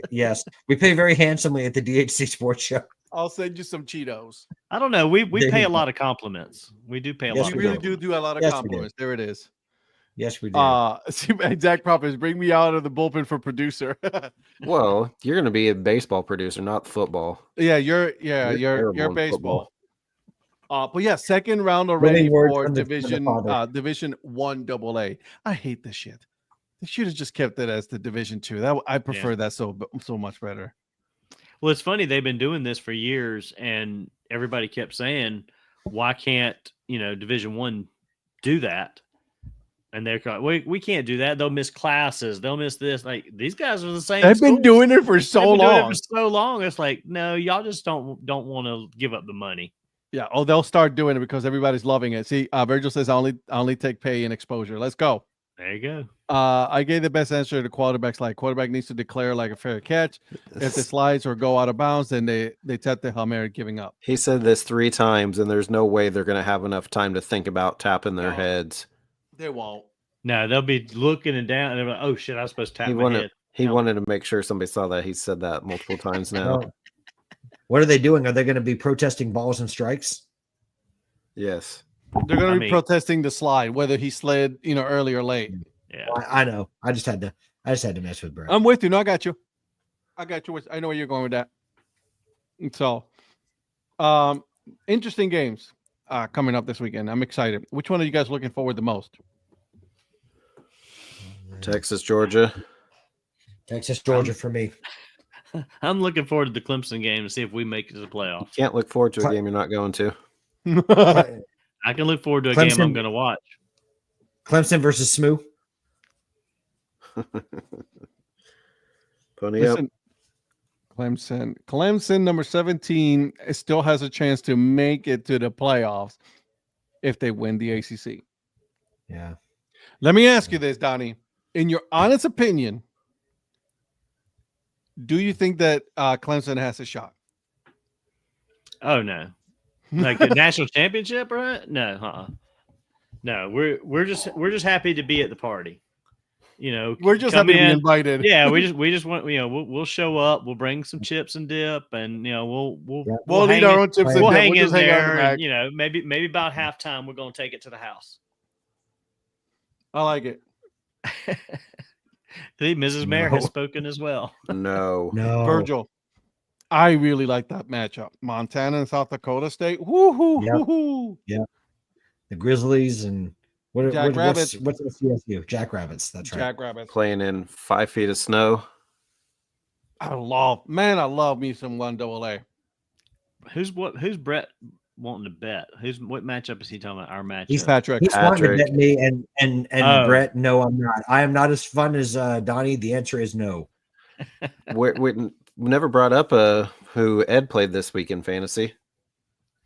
Yes, we pay very handsomely at the DHC Sports Show. I'll send you some Cheetos. I don't know. We There pay you a go. lot of compliments. We do pay a Yes, lot We of really compliments. do a lot of Yes, we do. compliments. There it is. Yes, we do. Exact properties. Bring me out of the bullpen for producer. Well, you're going to be a baseball producer, not football. Yeah, you're terrible in baseball. But yeah, second round already Winning words for from the division father. Division 1 AA. I hate this shit. They should have just kept it as the Division 2. That I prefer that so much better. Well, it's funny. They've been doing this for years, and everybody kept saying, why can't, Division 1 do that? And they're like, we can't do that. They'll miss classes. They'll miss this. Like, these guys are the same. They've been schools. doing it for They've so been doing it long. for so long. It's like, no, y'all just don't want to give up the money. Yeah. Oh, they'll start doing it because everybody's loving it. See, Virgil says I only take pay and exposure. Let's go. There you go. I gave the best answer to quarterbacks. Like quarterback needs to declare like a fair catch. If it slides or go out of bounds, then they tap the Hail Mary giving up. He said this 3 times, and there's no way they're going to have enough time to think about tapping their No. heads. They won't. No, they'll be looking and down, and they're like, oh shit, I was supposed to tap He my wanted head. he No. wanted to make sure somebody saw that. He said that multiple times now. Well, what are they doing? Are they going to be protesting balls and strikes? Yes. They're going I to be mean- protesting the slide, whether he slid, early or late. Yeah. I know. I just had to mess with Brett. I'm with you. No, I got you. I know where you're going with that. And so, interesting games coming up this weekend. I'm excited. Which one are you guys looking forward the most? Texas, Georgia. Texas, Georgia for me. I'm looking forward to the Clemson game to see if we make it to the playoffs. Can't look forward to a game you're not going to. I can look forward to a game I'm Clemson. going to watch. Clemson versus Smoo. Pony up. Listen, Clemson, number 17, still has a chance to make it to the playoffs if they win the ACC. Yeah. Let me ask you this, Donnie. In your honest opinion, do you think that Clemson has a shot? Oh no, like the national championship, right? No, no. We're just happy to be at the party. We're just come happy to be in. invited. Yeah, we just want we'll show up. We'll bring some chips and dip, and we'll We'll hang eat our in- own chips and We'll dip. hang We'll in just hang out in the there. back. And, maybe about halftime we're gonna take it to the house. I like it. See, Mrs. Mayor No. has spoken as well. No. No. Virgil, I really like that matchup. Montana and South Dakota State. Woo-hoo, Yep. woo-hoo. The Grizzlies and what's Jackrabbits. the CSU? Jackrabbits. That's right. Jackrabbits. Playing in 5 feet of snow. I love me some 1AA. Who's Brett wanting to bet? What matchup is he talking about? Our matchup. He's Patrick. He's wanting to Patrick. bet me and Oh. Brett. No, I'm not. I am not as fun as Donnie. The answer is no. We never brought up who Ed played this week in fantasy.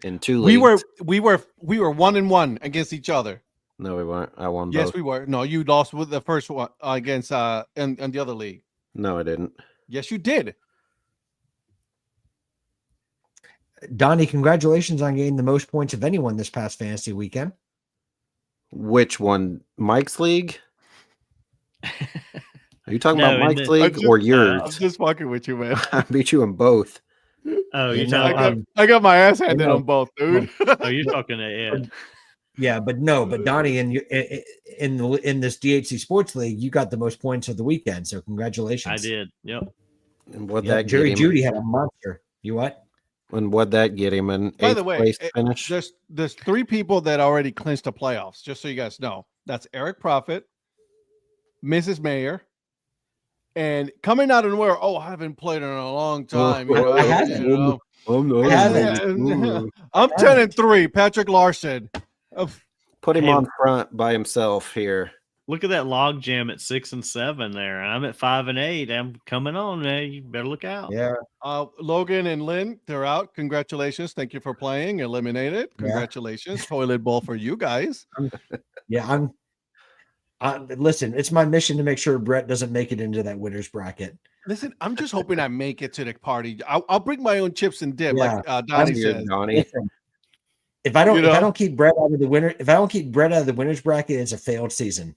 In 2 We leagues. were 1-1 against each other. No, we weren't. I won Yes, both. we were. No, you lost with the first one against in the other league. No, I didn't. Yes, you did. Donnie, congratulations on getting the most points of anyone this past fantasy weekend. Which one? Mike's league? Are you talking No, about in Mike's the- league or I'm yours? just fucking with you, man. I beat you in both. Oh, you're No, talking. I got my ass handed no. on both, dude. Oh, you're talking to Ed. Yeah, but Donnie, in this DHC Sports League, you got the most points of the weekend. So congratulations. I did. Yep. And what Yep, that Jerry get him? Judy had a monster. You what? And what that get him? An By the 8th way, place it- finish. There's 3 people that already clinched the playoffs, just so you guys know. That's Eric Profit, Mrs. Mayer, And coming out of nowhere, I haven't played in a long time. I haven't. I haven't. I'm 10-3. Patrick Larson. Put him Hey, on front by himself here. Look at that log jam at 6-7 there. I'm at 5-8. I'm coming on, man. You better look out. Yeah. Logan and Lynn, they're out. Congratulations. Thank you for playing. Eliminated. Congratulations. Toilet bowl for you guys. Listen, it's my mission to make sure Brett doesn't make it into that winner's bracket. Listen, I'm just hoping I make it to the party. I'll bring my own chips and dip, Yeah. like Donnie Here, says. Donnie. Listen, if I don't keep Brett out of the winner's bracket, it's a failed season.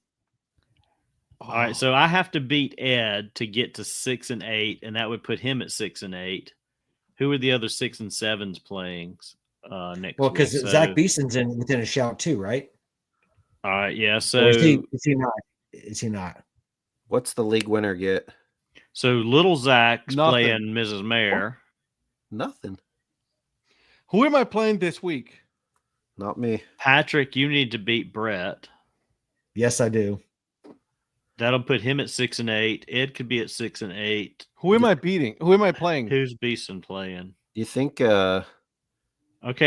All right, so I have to beat Ed to get to 6-8, and that would put him at 6-8. Who are the other 6 and 7s playing next Well, week? because Zach Beeson's within a shout too, right? All right, yeah. Or So is he not? Is he not? What's the league winner get? so little Zach's Nothing. playing Mrs. Mayor. Nothing. Who am I playing this week? Not me. Patrick, you need to beat Brett. Yes, I do. That'll put him at 6-8. Ed could be at 6-8. Who am I beating? Who am I playing? Who's Beeson playing? You think Okay,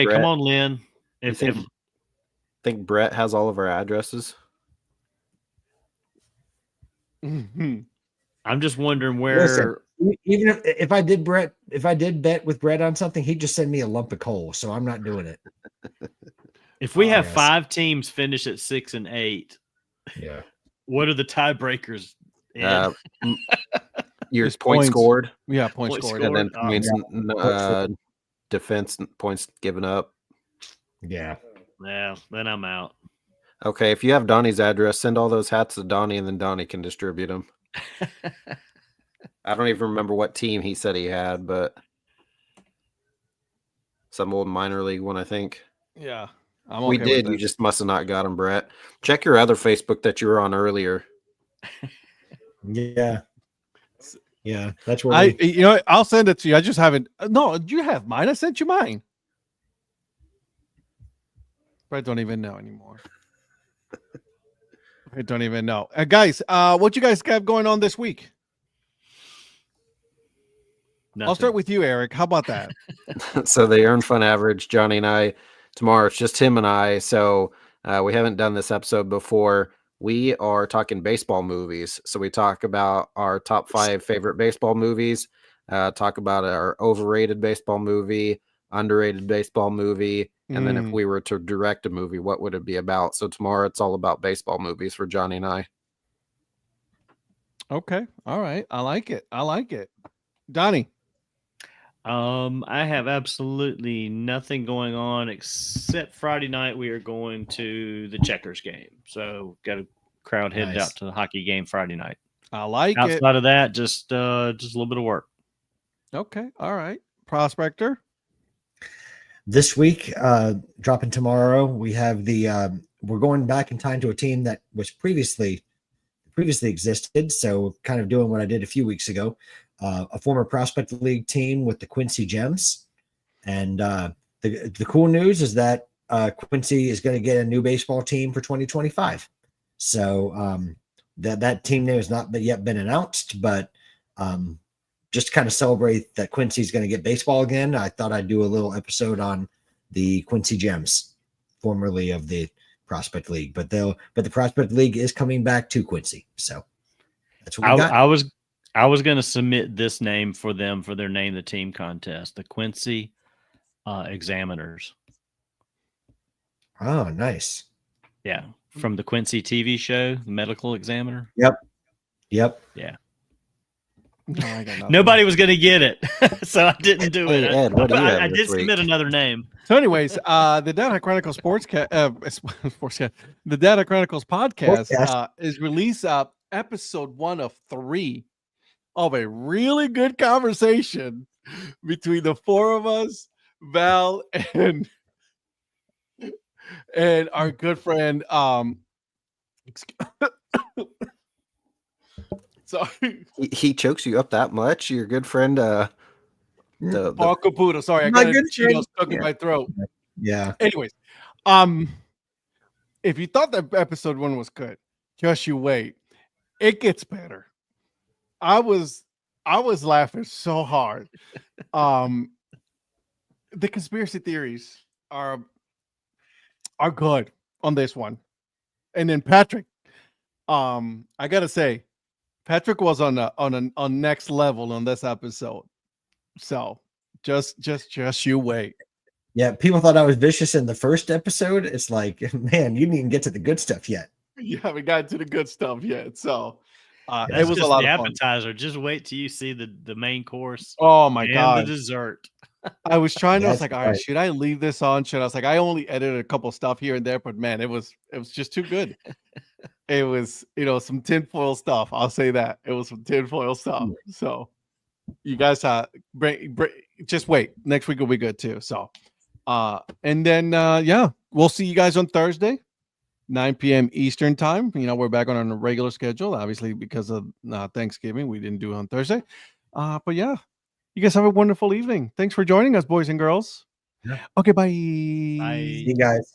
Brett, come on, Lynn. you think Brett has all of our addresses? Mhm. I'm just wondering where. Listen, even if I did bet with Brett on something, he'd just send me a lump of coal. So I'm not doing it. If we have yes. 5 teams finish at 6-8, Yeah. what are the tiebreakers? Ed? Your Just points points. scored, Yeah, point Point scored. and then scored. points, defense points given up. Yeah. Yeah, then I'm out. Okay, if you have Donnie's address, send all those hats to Donnie, and then Donnie can distribute them. I don't even remember what team he said he had, but some old minor league one, I think. Yeah. I'm We okay did. with You this. just must have not got him, Brett. Check your other Facebook that you were on earlier. Yeah. Yeah. That's where I'll send it to you. I just haven't. No, you have mine. I sent you mine. But I don't even know anymore. I don't even know. Guys, what you guys have going on this week? I'll Nothing. start with you, Eric. How about that? So the Earn Fun Average, Johnny and I, tomorrow it's just him and I. So we haven't done this episode before. We are talking baseball movies. So we talk about our top 5 favorite baseball movies, talk about our overrated baseball movie, underrated baseball movie, and then if we were to direct a movie, what would it be about? So tomorrow it's all about baseball movies for Johnny and I. Okay. All right. I like it. Donnie. I have absolutely nothing going on except Friday night we are going to the Checkers game. So got a crowd headed Nice. out to the hockey game Friday night. I like it. Outside of that, just a little bit of work. Okay. All right. Prospector. this week, dropping tomorrow, we have we're going back in time to a team that was previously existed. So kind of doing what I did a few weeks ago, a former Prospector League team with the Quincy Gems. And the cool news is that Quincy is going to get a new baseball team for 2025. So that team name has not yet been announced, but just to kind of celebrate that Quincy's going to get baseball again, I thought I'd do a little episode on the Quincy Gems, formerly of the Prospect League. But the Prospect League is coming back to Quincy. So that's what we got. I was going to submit this name for them for their Name the Team contest, the Quincy Examiners. Oh, nice. Yeah, from the Quincy TV show, the Medical Examiner. Yep. Yeah. No, I got nothing. Nobody was going to get it, so I didn't do Hey, it. Ed, what do you have I this did week? submit another name. So, anyways, the Dad Hat Chronicle the Dad Hat Chronicles podcast is released episode 1 of 3 of a really good conversation between the 4 of us, Val, and our good friend. Sorry, He chokes you up that much? Your good friend, Paul Caputo. Sorry, I My got good Cheetos friend. stuck in my throat. Yeah. Anyways, if you thought that episode 1 was good, just you wait. It gets better. I was laughing so hard. The conspiracy theories are good on this one. And then Patrick, I gotta say, Patrick was on next level on this episode. So just you wait. Yeah, people thought I was vicious in the first episode. It's like, man, you didn't even get to the good stuff yet. You haven't gotten to the good stuff yet. So it That's was a just lot the of fun. appetizer. Just wait till you see the main course Oh my and god. the dessert. I was trying to, I was That's like, all right, right. should I leave this on? I was like, I only edited a couple stuff here and there, but man, it was just too good. It was, some tinfoil stuff. I'll say that. It was some tinfoil stuff. So you guys just wait. Next week will be good too. So and then we'll see you guys on Thursday, 9 p.m. Eastern time. We're back on a regular schedule, obviously, because of Thanksgiving. We didn't do it on Thursday. But yeah. You guys have a wonderful evening. Thanks for joining us, boys and girls. Yeah. Okay, bye. Bye. See you guys.